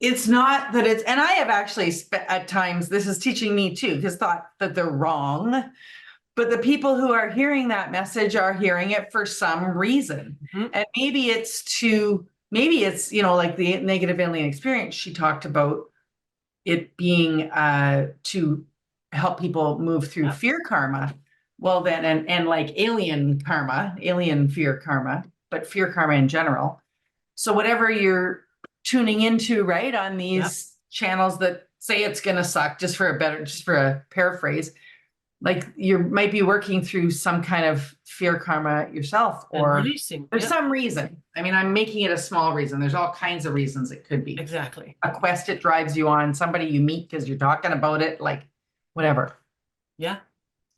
it's not that and I have actually at times, this is teaching me too, because thought that they're wrong, but the people who are hearing that message are hearing it for some reason. Mhm. And maybe it's like the negative alien experience she talked about, it being to help people move through fear karma. Well, then, and like alien fear karma, but fear karma in general. So whatever you're tuning into, right, on these channels that say it's going to suck, just for a paraphrase, like, you might be working through some kind of fear karma yourself, or releasing. there's some reason. I mean, I'm making it a small reason. There's all kinds of reasons it could be. Exactly. A quest it drives you on, somebody you meet because you're talking about it, like, whatever. Yeah.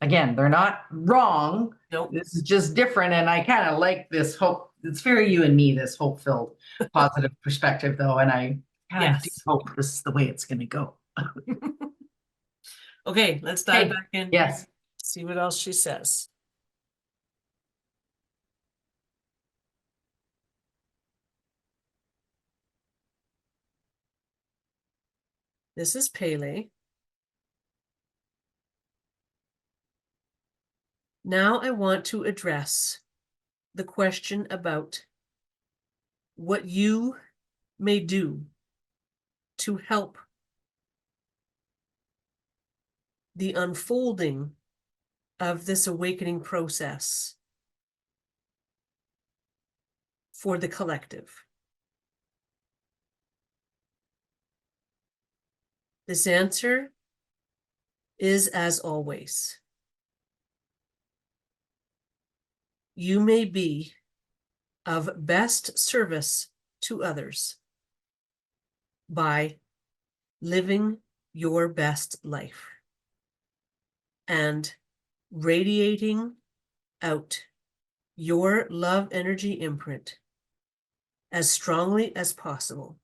Again, they're not wrong. Nope. This is just different, and I kind of like this hope. It's very you and me, this hope-filled, positive perspective, though, and I kind of do hope this is the way it's going to go. Okay, let's dive back in. Yes. See what else she says. This is Pele. Now I want to address the question about what you may do to help the unfolding of this awakening process for the collective. This answer is, as always, you may be of best service to others by living your best life and radiating out your love energy imprint as strongly as possible.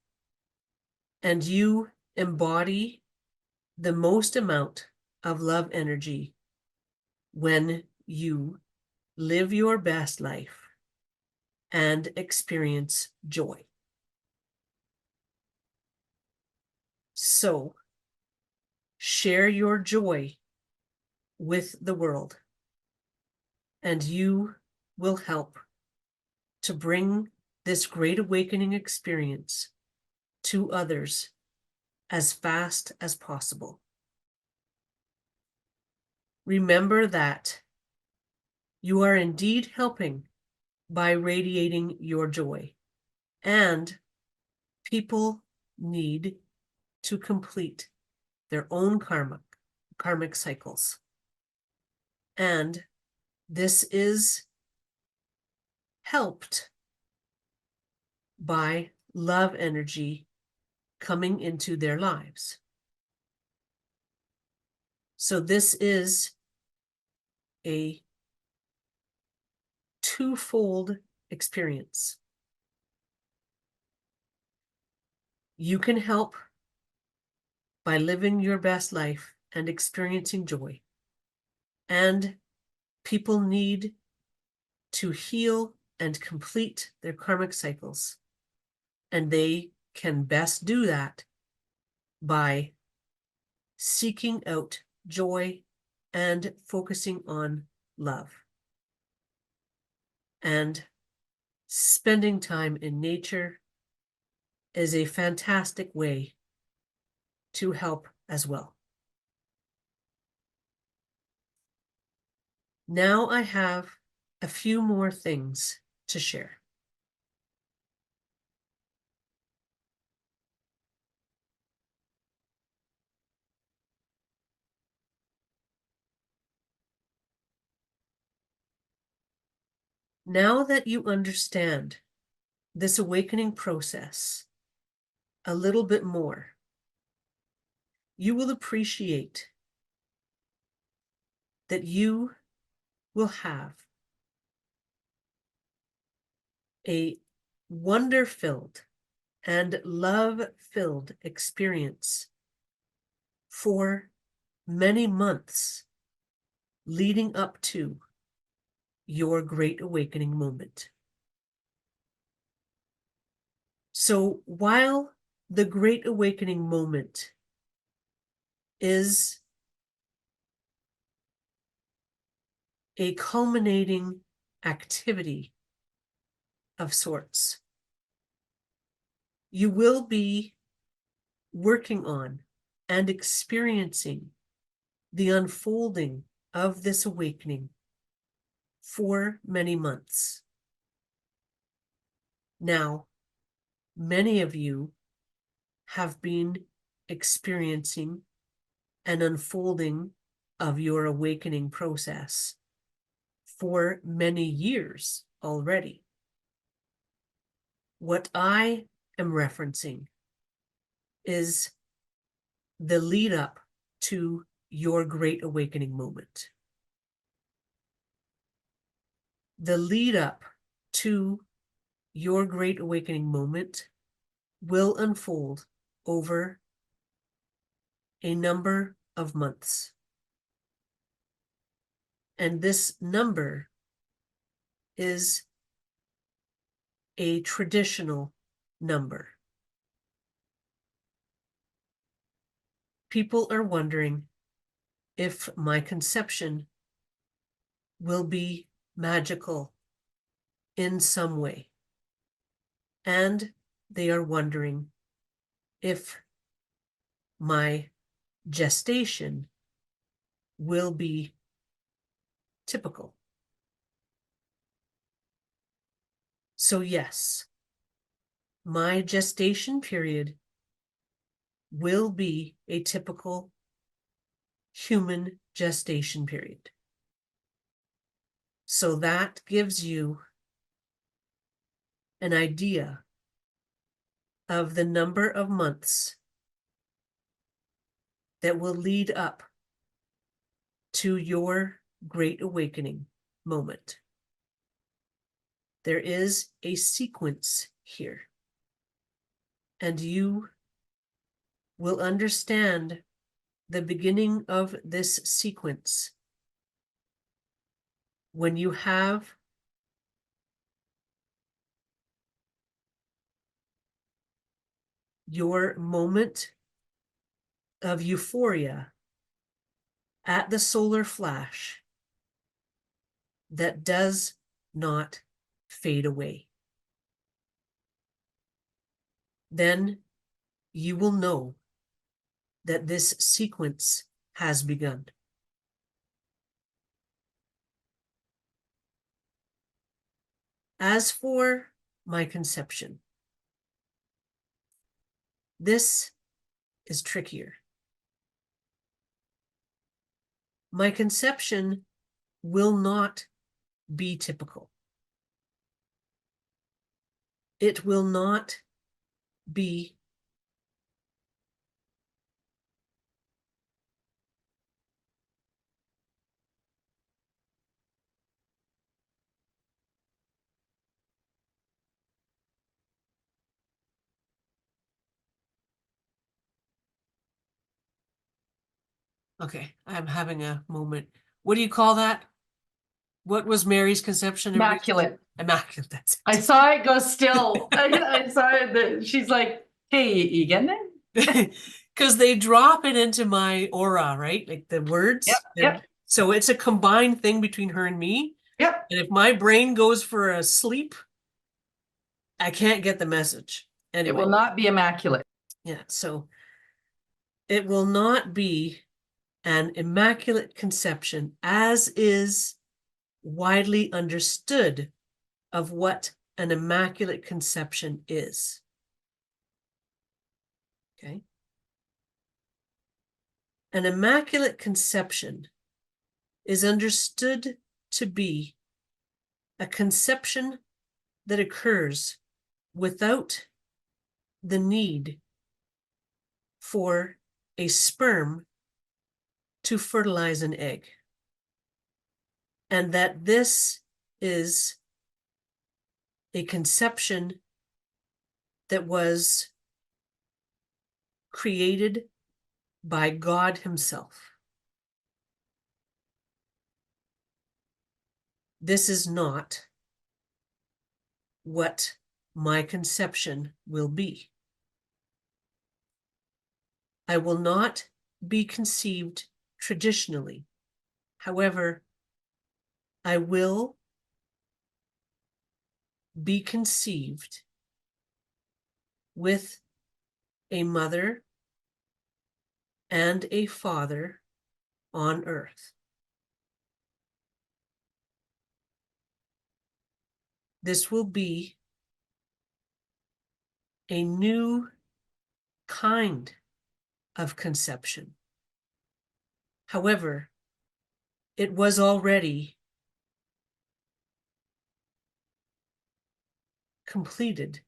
And you embody the most amount of love energy when you live your best life and experience joy. So share your joy with the world, and you will help to bring this great awakening experience to others as fast as possible. Remember that you are indeed helping by radiating your joy, and people need to complete their own karmic cycles. And this is helped by love energy coming into their lives. So this is a twofold experience. You can help by living your best life and experiencing joy. And people need to heal and complete their karmic cycles. And they can best do that by seeking out joy and focusing on love. And spending time in nature is a fantastic way to help as well. Now I have a few more things to share. Now that you understand this awakening process a little bit more, you will appreciate that you will have a wonder-filled and love-filled experience for many months leading up to your great awakening moment. So while the great awakening moment is a culminating activity of sorts, you will be working on and experiencing the unfolding of this awakening for many months. Now, many of you have been experiencing an unfolding of your awakening process for many years already. What I am referencing is the lead up to your great awakening moment. The lead up to your great awakening moment will unfold over a number of months. And this number is a traditional number. People are wondering if my conception will be magical in some way. And they are wondering if my gestation will be typical. So yes, my gestation period will be a typical human gestation period. So that gives you an idea of the number of months that will lead up to your great awakening moment. There is a sequence here, and you will understand the beginning of this sequence when you have your moment of euphoria at the solar flash that does not fade away. Then you will know that this sequence has begun. As for my conception, this is trickier. My conception will not be typical. It will not be okay, I'm having a moment. What do you call that? What was Mary's conception? Immaculate. Immaculate, that's I it. saw it go still. I saw it that she's like, hey, you getting it? Because they drop it into my aura, right? Like the words. Yep, yep, So it's a combined thing between her and me. yep. And if my brain goes for a sleep, I can't get the message. It Anyway, will not be immaculate. yeah, so it will not be an immaculate conception, as is widely understood of what an immaculate conception is. Okay. An immaculate conception is understood to be a conception that occurs without the need for a sperm to fertilize an egg. And that this is a conception that was created by God Himself. This is not what my conception will be. I will not be conceived traditionally. However, I will be conceived with a mother and a father on earth. This will be a new kind of conception. However, it was already completed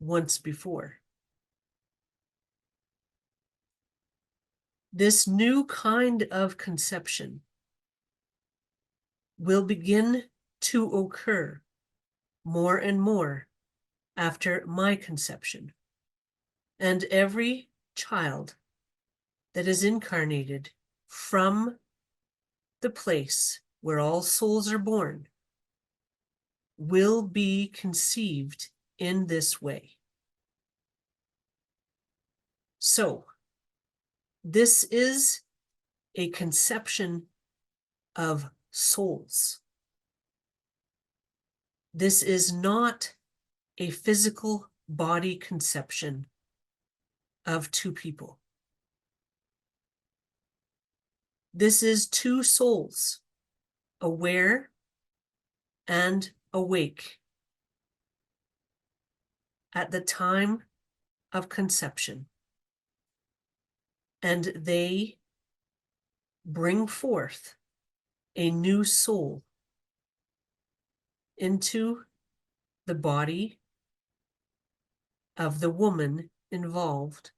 once before. This new kind of conception will begin to occur more and more after my conception. And every child that is incarnated from the place where all souls are born will be conceived in this way. So, this is a conception of souls. This is not a physical body conception of two people. This is two souls, aware and awake at the time of conception, and they bring forth a new soul into the body of the woman involved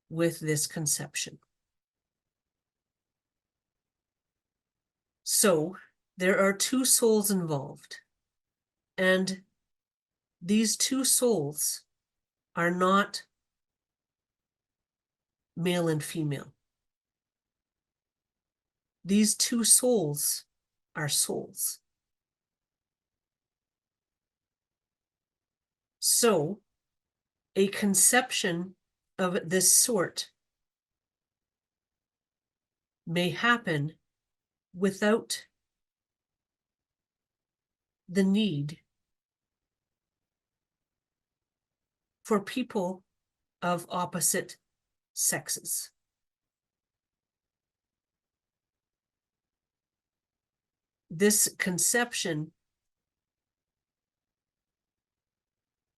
with this conception. So there are two souls involved, and these two souls are not male and female. These two souls are souls. So a conception of this sort may happen without the need for people of opposite sexes. This conception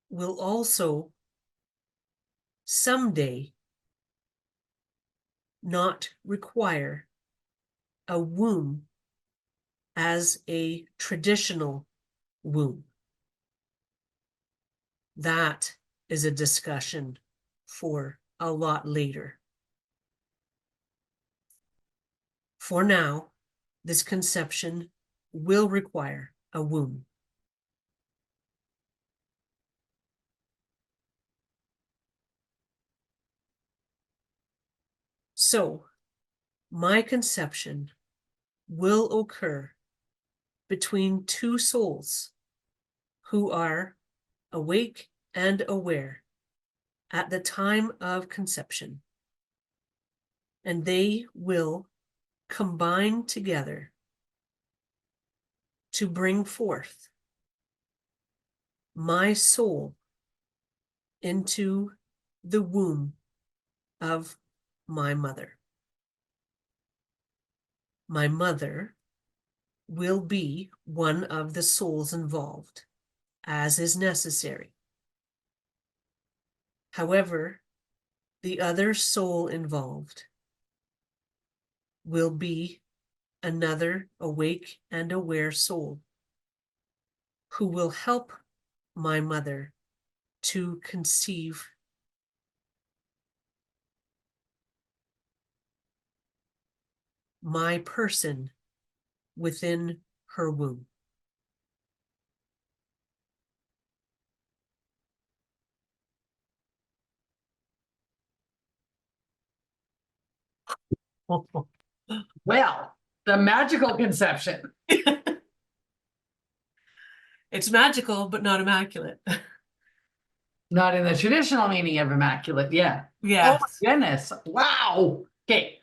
will also someday not require a womb as a traditional womb. That is a discussion for a lot later. For now, this conception will require a womb. So, my conception will occur between two souls who are awake and aware at the time of conception, and they will combine together to bring forth my soul into the womb of my mother. My mother will be one of the souls involved, as is necessary. However, the other soul involved will be another awake and aware soul who will help my mother to conceive my person within her womb. Well, the magical conception. It's magical, but not immaculate. Not in the traditional meaning of immaculate, yeah. Yeah. Oh my goodness. Wow. Okay.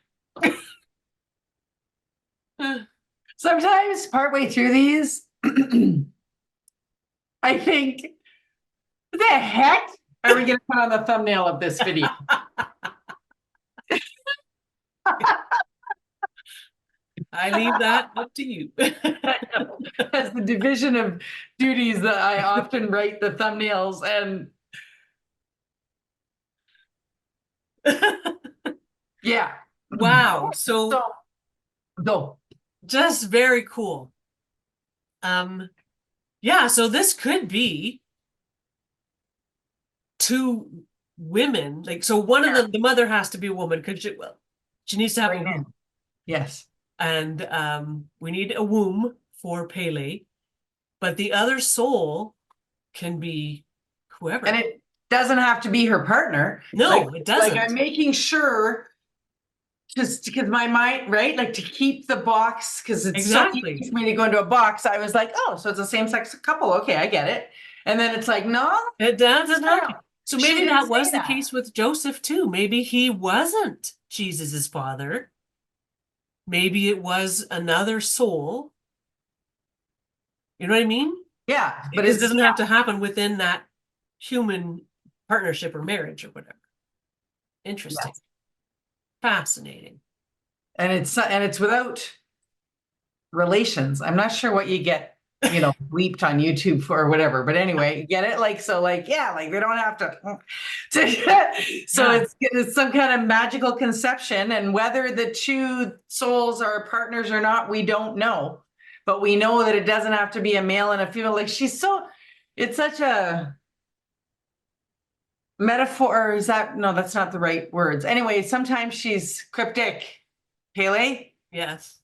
Sometimes partway through these, I think, what the heck are we going to put on the thumbnail of this video? I leave that up to you. As the division of duties that I often write the thumbnails and yeah. Wow. So Go. just very cool. Yeah, so this could be two women. Like, so one of them, the mother has to be a woman because she needs to have a womb. Yes. And we need a womb for Pele, but the other soul can be whoever. And it doesn't have to be her partner. No, it doesn't. Like I'm making sure just because my mind, right? Like to keep the box, because it's Exactly. so easy for me to go into a box. I was like, oh, so it's a same-sex couple. Okay, I get it. And then it's like, no, it doesn't happen. So maybe that was the that. case with Joseph too. Maybe he wasn't Jesus's father. Maybe it was another soul. You know what I mean? Yeah, but Because it doesn't have to happen within that human partnership or marriage or whatever. Interesting. Yes. Fascinating. And it's without relations. I'm not sure what you get, bleeped on YouTube for or whatever. But anyway, get it? Like, so like, yeah, like they don't have to. So Yeah. it's some kind of magical conception. And whether the two souls are partners or not, we don't know. But we know that it doesn't have to be a male and a female. Like it's such a metaphor, or is that, no, that's not the right words. Anyway, sometimes she's cryptic, Pele. Yes.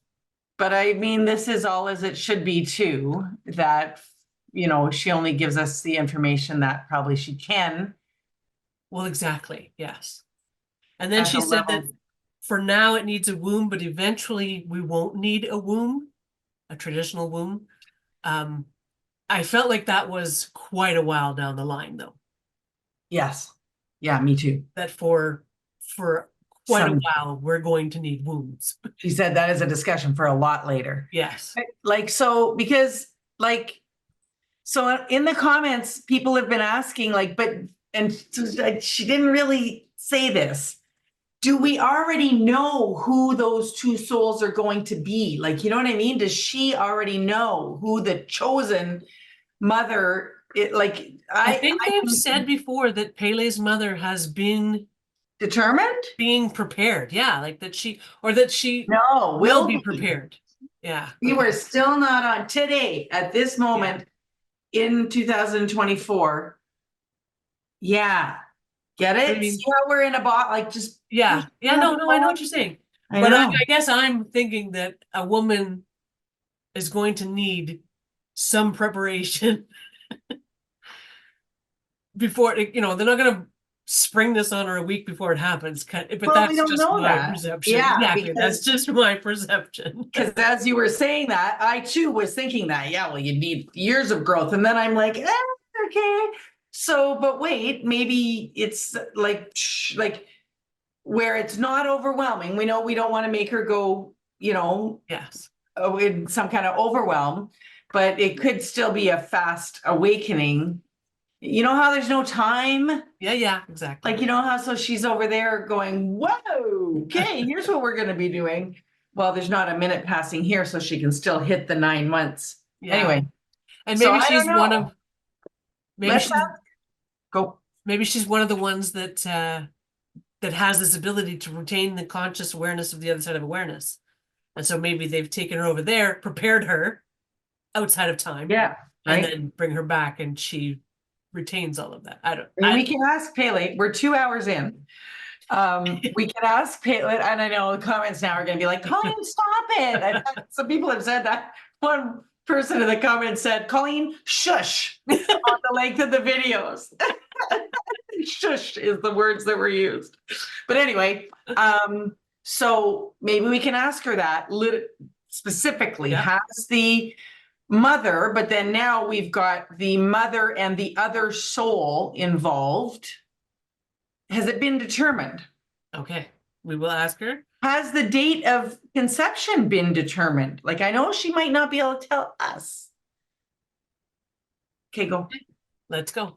But I mean, this is all as it should be too, that, she only gives us the information that probably she can. Well, exactly. Yes. And then At she the said that level. for now it needs a womb, but eventually we won't need a womb, a traditional womb. I felt like that was quite a while down the line though. Yes. Yeah, me too. That for quite a Some, while, we're going to need wounds. she said that is a discussion for a lot later. Yes. Like, so, because like, so in the comments, people have been asking like, but, and she didn't really say this. Do we already know who those two souls are going to be? Like, you know what I mean? Does she already know who the chosen mother, I think they've said before that Pele's mother has been determined? being prepared. Yeah, like that she, or that she No, will be prepared. Yeah. We were still not on today at this moment in 2024. Yeah. Get I it? mean, See how we're in a box, like just. yeah. Yeah, no, I know what you're saying. I But know. I guess I'm thinking that a woman is going to need some preparation before it, they're not going to spring this on her a week before it happens. But Well, we that's don't just know my that. perception. Yeah, Exactly. That's just my perception. because as you were saying that, I too was thinking that, yeah, well, you need years of growth. And then I'm like, okay. So, but wait, maybe it's like where it's not overwhelming. We know we don't want to make her go, Yes. in some kind of overwhelm, but it could still be a fast awakening. You know how there's no time? Yeah, exactly. Like, you know how, so she's over there going, whoa, okay, here's what we're gonna be doing. Well, there's not a minute passing here, so she can still hit the 9 months. Yeah. Anyway, And so maybe I she's don't one know. of Let's go. maybe she's one of the ones that that has this ability to retain the conscious awareness of the other side of awareness. And so maybe they've taken her over there, prepared her outside of time, Yeah, and right. then bring her back and she retains all of that. And we can ask Pele, we're 2 hours in. We can ask Pele, and I know the comments now are gonna be like, Colleen, stop it. Some people have said that. One person in the comments said, Colleen, shush on the length of the videos. Shush is the words that were used. But anyway, so maybe we can ask her that specifically. Yeah. Has the mother, but then now we've got the mother and the other soul involved. Has it been determined? Okay, we will ask her. Has the date of conception been determined? Like, I know she might not be able to tell us. Okay, go. Let's go.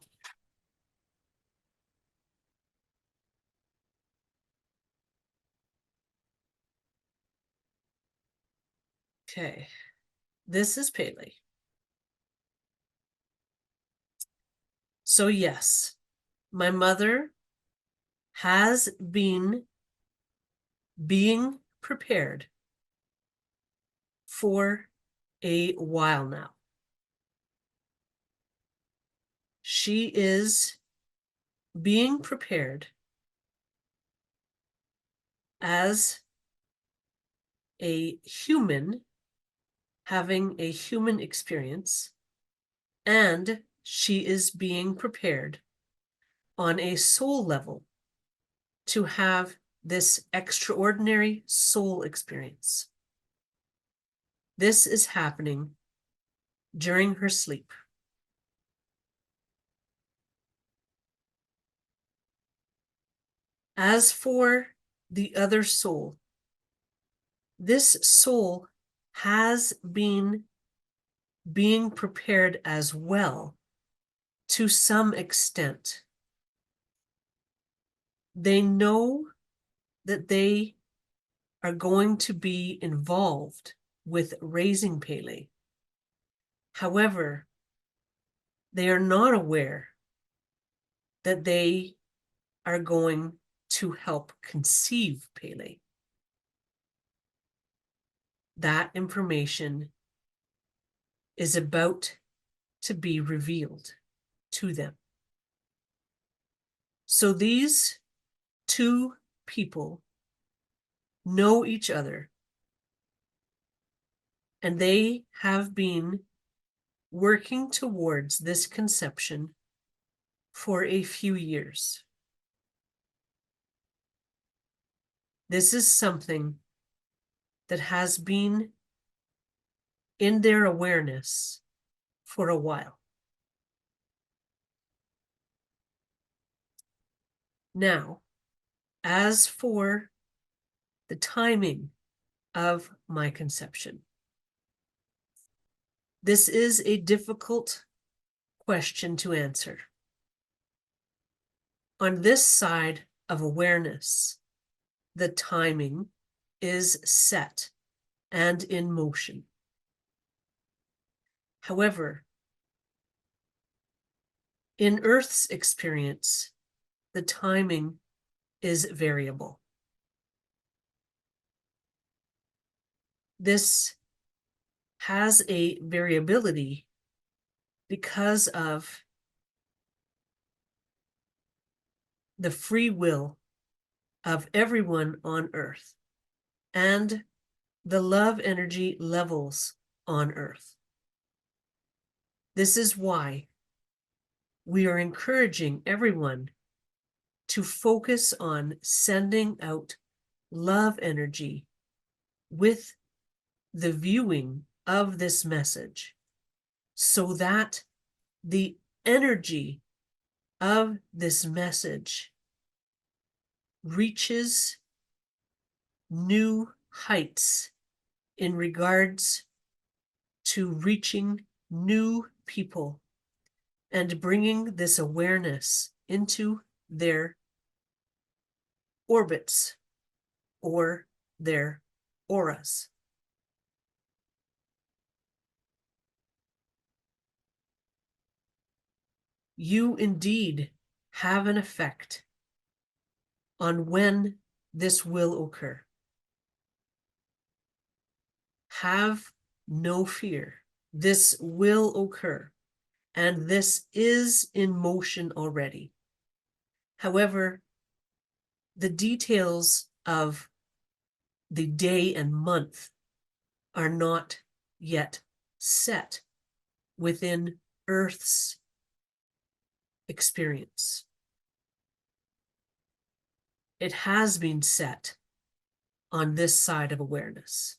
Okay, this is Pele. So yes, my mother has been being prepared for a while now. She is being prepared as a human having a human experience, and she is being prepared on a soul level to have this extraordinary soul experience. This is happening during her sleep. As for the other soul, this soul has been being prepared as well to some extent. They know that they are going to be involved with raising Pele. However, they are not aware that they are going to help conceive Pele. That information is about to be revealed to them. So these two people know each other, and they have been working towards this conception for a few years. This is something that has been in their awareness for a while. Now, as for the timing of my conception? This is a difficult question to answer. On this side of awareness, the timing is set and in motion. However, in Earth's experience, the timing is variable. This has a variability because of the free will of everyone on Earth and the love energy levels on Earth. This is why we are encouraging everyone to focus on sending out love energy with the viewing of this message, so that the energy of this message reaches new heights in regards to reaching new people and bringing this awareness into their orbits or their auras. You indeed have an effect on when this will occur. Have no fear. This will occur, and this is in motion already. However, the details of the day and month are not yet set within Earth's experience. It has been set on this side of awareness.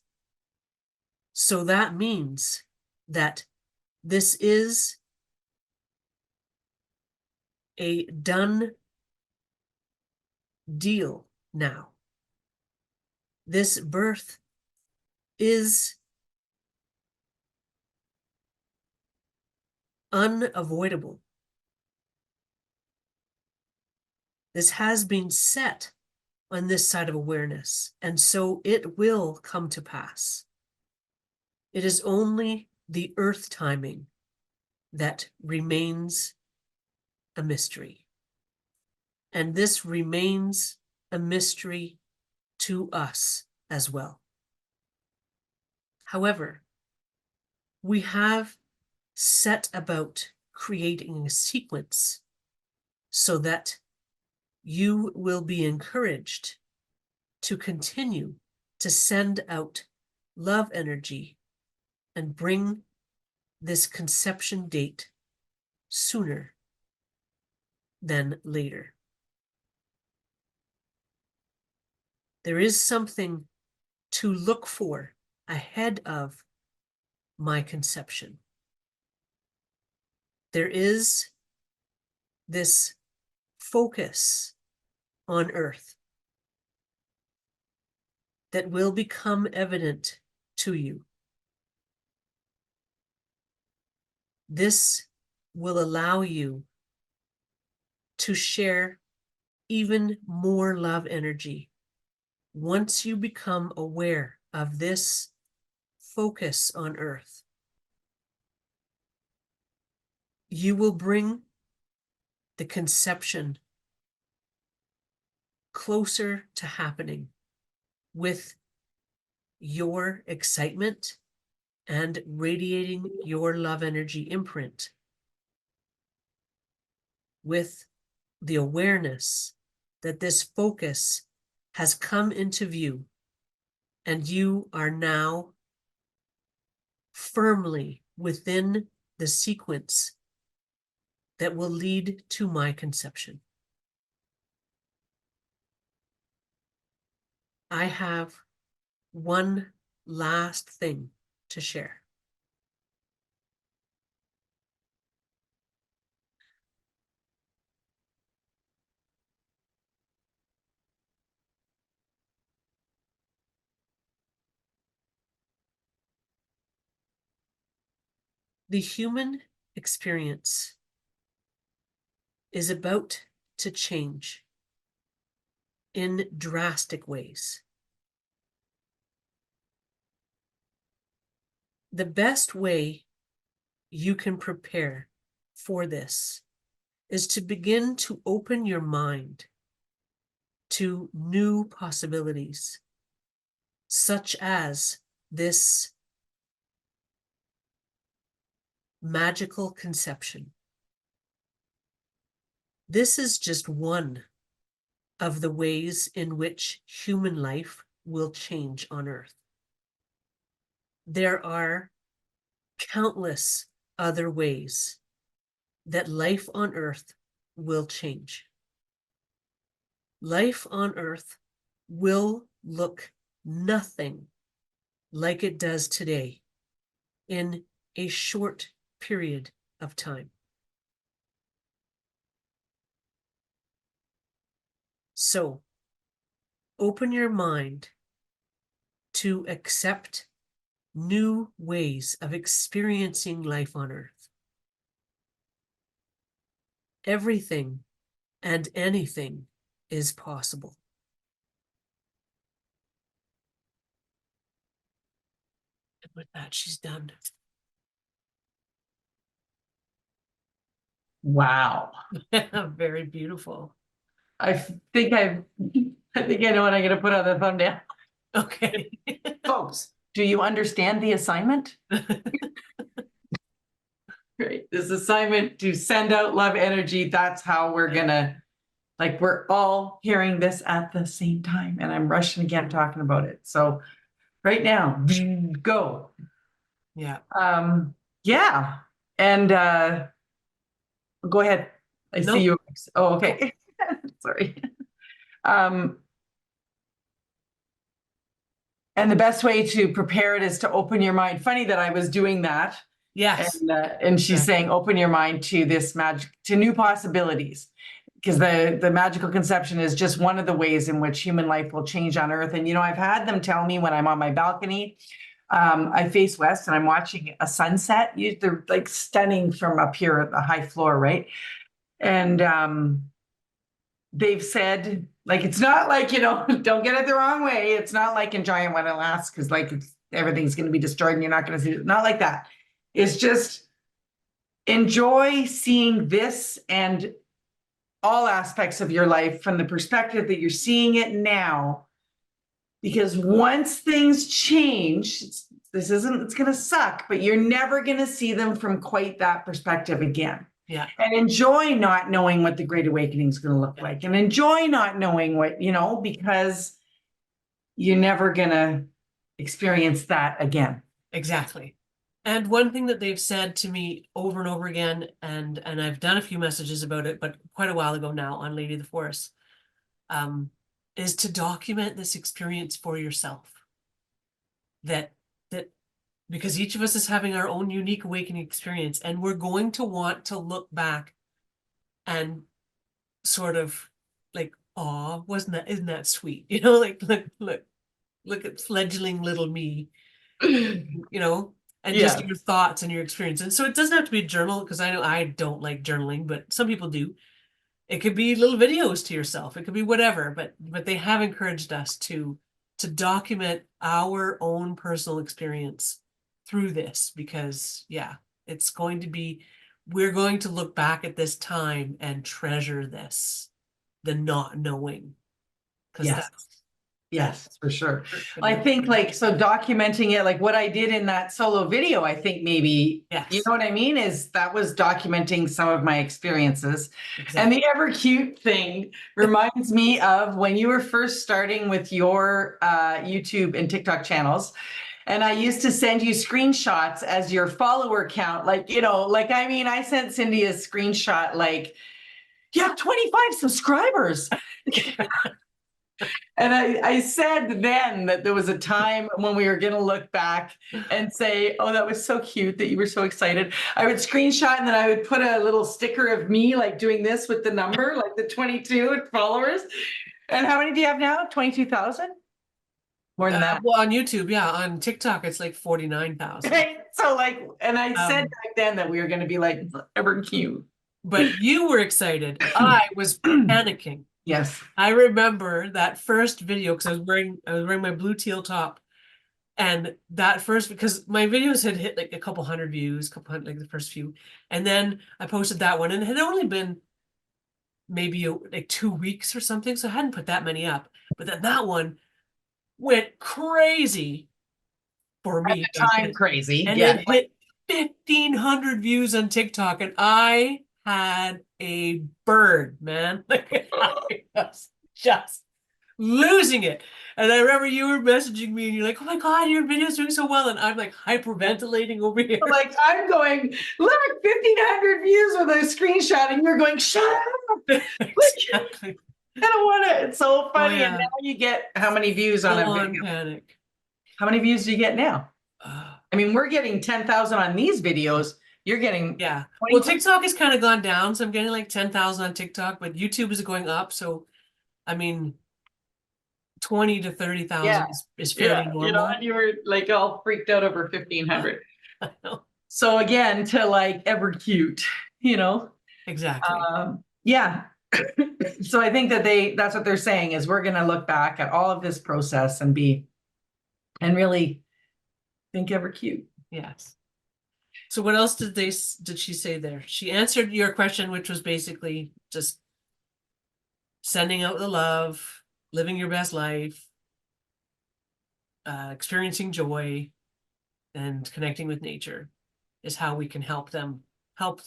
So that means that this is a done deal now. This birth is unavoidable. This has been set on this side of awareness, and so it will come to pass. It is only the Earth timing that remains a mystery. And this remains a mystery to us as well. However, we have set about creating a sequence so that you will be encouraged to continue to send out love energy and bring this conception date sooner than later. There is something to look for ahead of my conception. There is this focus on Earth that will become evident to you. This will allow you to share even more love energy once you become aware of this focus on Earth. You will bring the conception closer to happening with your excitement and radiating your love energy imprint, with the awareness that this focus has come into view and you are now firmly within the sequence that will lead to my conception. I have one last thing to share. The human experience is about to change in drastic ways. The best way you can prepare for this is to begin to open your mind to new possibilities, such as this magical conception. This is just one of the ways in which human life will change on Earth. There are countless other ways that life on Earth will change. Life on Earth will look nothing like it does today in a short period of time. So, open your mind to accept new ways of experiencing life on Earth. Everything and anything is possible. And with that, she's done. Wow. Very beautiful. I think I know what I'm going to put on the thumbnail. Okay. Folks, do you understand the assignment? Great. This assignment to send out love energy. That's how we're gonna, like, we're all hearing this at the same time. And I'm rushing again talking about it. So right now, go. Yeah. Yeah. And go ahead. I see you. Oh, okay. Sorry. And the best way to prepare it is to open your mind. Funny that I was doing that. Yes. And she's saying, open your mind to this magic, to new possibilities. Because the magical conception is just one of the ways in which human life will change on Earth. And, you know, I've had them tell me when I'm on my balcony, I face west and I'm watching a sunset. They're like stunning from up here at the high floor, right? And they've said, like, it's not like, you know, don't get it the wrong way. It's not like in Giant Wonderland, because like everything's going to be destroyed and you're not going to see it. Not like that. It's just enjoy seeing this and all aspects of your life from the perspective that you're seeing it now. Because once things change, it's going to suck, but you're never going to see them from quite that perspective again. Yeah. And enjoy not knowing what the Great Awakening is going to look like, and enjoy not knowing what, you know, because you're never going to experience that again. Exactly. And one thing that they've said to me over and over again, and I've done a few messages about it, but quite a while ago now on Lady of the Forest, is to document this experience for yourself. That because each of us is having our own unique awakening experience, and we're going to want to look back and sort of like, aw, isn't that sweet? You know, like look at fledgling little me, you know, and just your thoughts and your experience. And so it doesn't have to be a journal, because I know I don't like journaling, but some people do. It could be little videos to yourself. It could be whatever, but they have encouraged us to document our own personal experience through this, because yeah, it's going to be, we're going to look back at this time and treasure this, the not knowing. Yes, for sure. I think, like, so documenting it, like what I did in that solo video, I think maybe, you know what I mean, is that was documenting some of my experiences. Exactly. And the ever cute thing reminds me of when you were first starting with your YouTube and TikTok channels. And I used to send you screenshots as your follower count. Like, you know, like, I mean, I sent Cindy a screenshot, like, you have 25 subscribers. And I said then that there was a time when we were going to look back and say, oh, that was so cute that you were so excited. I would screenshot and then I would put a little sticker of me like doing this with the number, like the 22 followers. And how many do you have now? 22,000? More than that. Well, on YouTube, yeah. On TikTok, it's like 49,000. So like, and I said Um, back then that we were going to be like ever cute. but you were excited. I was panicking. Yes. I remember that first video because I was wearing my blue teal top. And that first, because my videos had hit like a couple hundred views, couple hundred, like the first few. And then I posted that one and it had only been maybe like 2 weeks or something. So I hadn't put that many up. But then that one went crazy for At me. the time, crazy. And Yeah. it hit 1,500 views on TikTok. And I had a bird, man. Like I was just losing it. And I remember you were messaging me and you're like, oh my God, your video's doing so well. And I'm like hyperventilating over here. Like I'm going, look, 1,500 views with a screenshot, and you're going, shut up. Exactly. I don't want it. It's so funny. yeah. And now you get how many views on Full a on video? panic. How many views do you get now? Uh, I mean, we're getting 10,000 on these videos. You're getting yeah. 20. Well, TikTok has kind of gone down. So I'm getting like 10,000 on TikTok, but YouTube is going up. So, I mean, 20 to 30,000 Yeah. is fairly normal. And you were like all freaked out over 1,500. I know. So again, to like ever cute, Exactly. yeah. So I think that that's what they're saying is we're going to look back at all of this process and really think ever cute. Yes. So what else did she say there? She answered your question, which was basically just sending out the love, living your best life, experiencing joy, and connecting with nature is how we can help the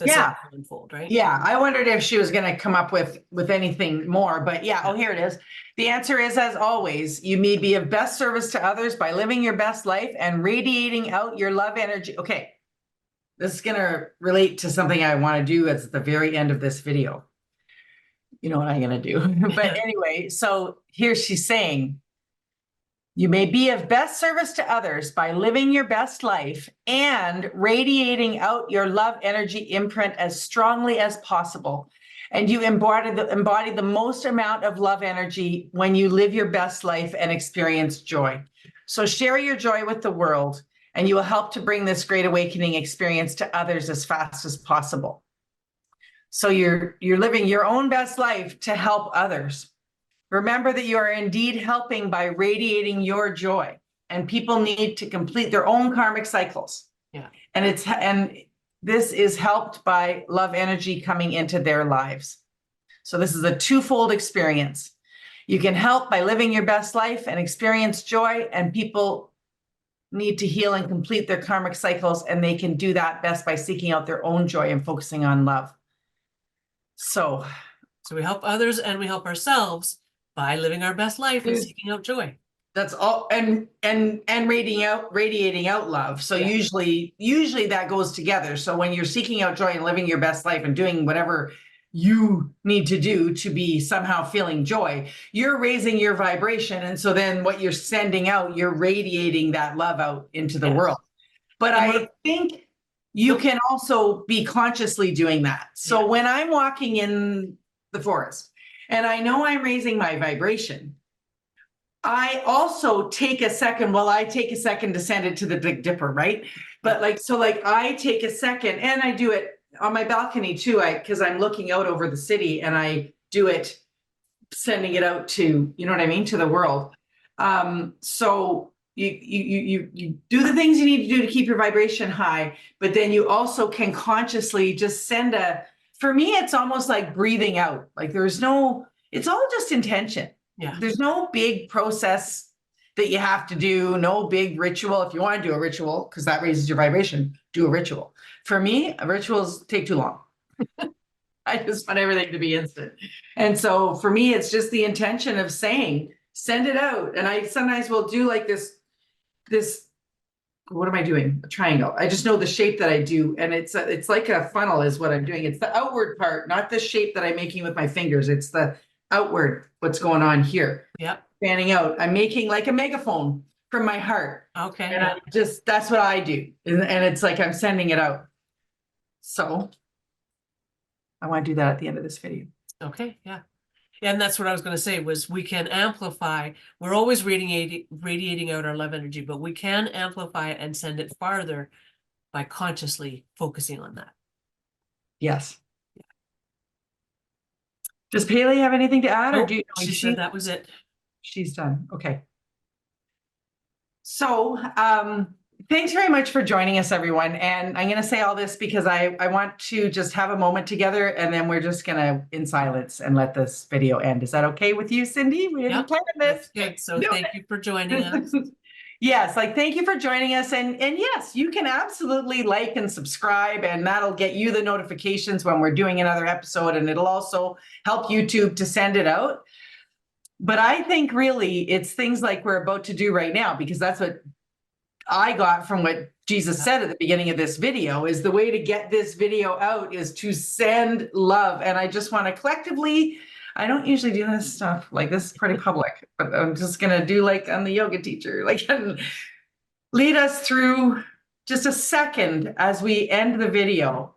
cycle unfold, right? Yeah, I wondered if she was going to come up with anything more, but yeah, oh, here it is. The answer is, as always, you may be of best service to others by living your best life and radiating out your love energy. Okay, this is going to relate to something I want to do at the very end of this video. You know what I'm going to do. But anyway, so here she's saying, you may be of best service to others by living your best life and radiating out your love energy imprint as strongly as possible. And you embody the most amount of love energy when you live your best life and experience joy. So share your joy with the world, and you will help to bring this great awakening experience to others as fast as possible. So you're living your own best life to help others. Remember that you are indeed helping by radiating your joy, and people need to complete their own karmic cycles. Yeah. And this is helped by love energy coming into their lives. So this is a twofold experience. You can help by living your best life and experience joy, and people need to heal and complete their karmic cycles, and they can do that best by seeking out their own joy and focusing on love. So we help others and we help ourselves by living our best life and seeking out joy. That's all, and radiating out love. So usually that goes together. So when you're seeking out joy and living your best life and doing whatever you need to do to be somehow feeling joy, you're raising your vibration. And so then what you're sending out, you're radiating that love out into the world. But I think you can also be consciously doing that. So when I'm walking in the forest and I know I'm raising my vibration, I also take a second. Well, I take a second to send it to the Big Dipper, right? But I take a second, and I do it on my balcony too. Because I'm looking out over the city, and I do it, sending it out to, you know what I mean, to the world. So you do the things you need to do to keep your vibration high, but then you also can consciously just send for me, it's almost like breathing out. Like it's all just intention. Yeah. There's no big process that you have to do, no big ritual. If you want to do a ritual, because that raises your vibration, do a ritual. For me, rituals take too long. I just want everything to be instant. And so for me, it's just the intention of saying, send it out. And I sometimes will do like this, what am I doing? A triangle. I just know the shape that I do. And it's like a funnel is what I'm doing. It's the outward part, not the shape that I'm making with my fingers. It's the outward, what's going on here. Yep. Fanning out. I'm making like a megaphone from my heart. Okay. And that's what I do. And it's like I'm sending it out. So I want to do that at the end of this video. Okay. Yeah. And that's what I was going to say was we can amplify. We're always radiating out our love energy, but we can amplify it and send it farther by consciously focusing on that. Yes. Does Pele have anything to add, or Nope, do you? she said that was it. She's done. Okay. So, thanks very much for joining us, everyone. And I'm going to say all this because I want to just have a moment together, and then we're just going to in silence and let this video end. Is that okay with you, Cindy? We didn't Yep, plan that's this. good. So thank you for joining us. Yes, like thank you for joining us. And yes, you can absolutely like and subscribe, and that'll get you the notifications when we're doing another episode, and it'll also help YouTube to send it out. But I think really it's things like we're about to do right now, because that's what I got from what Jesus said at the beginning of this video, is the way to get this video out is to send love. And I just want to collectively, I don't usually do this stuff, like this is pretty public, but I'm just going to do like I'm the yoga teacher, like lead us through just a second as we end the video.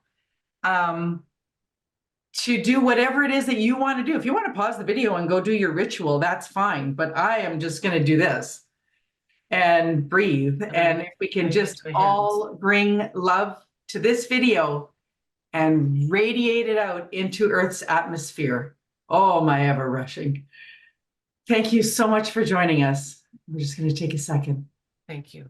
To do whatever it is that you want to do. If you want to pause the video and go do your ritual, that's fine. But I am just going to do this and breathe. And if we can just all bring love to this video and radiate it out into Earth's atmosphere. Oh, my ever rushing. Thank you so much for joining us. We're just going to take a second. Thank you.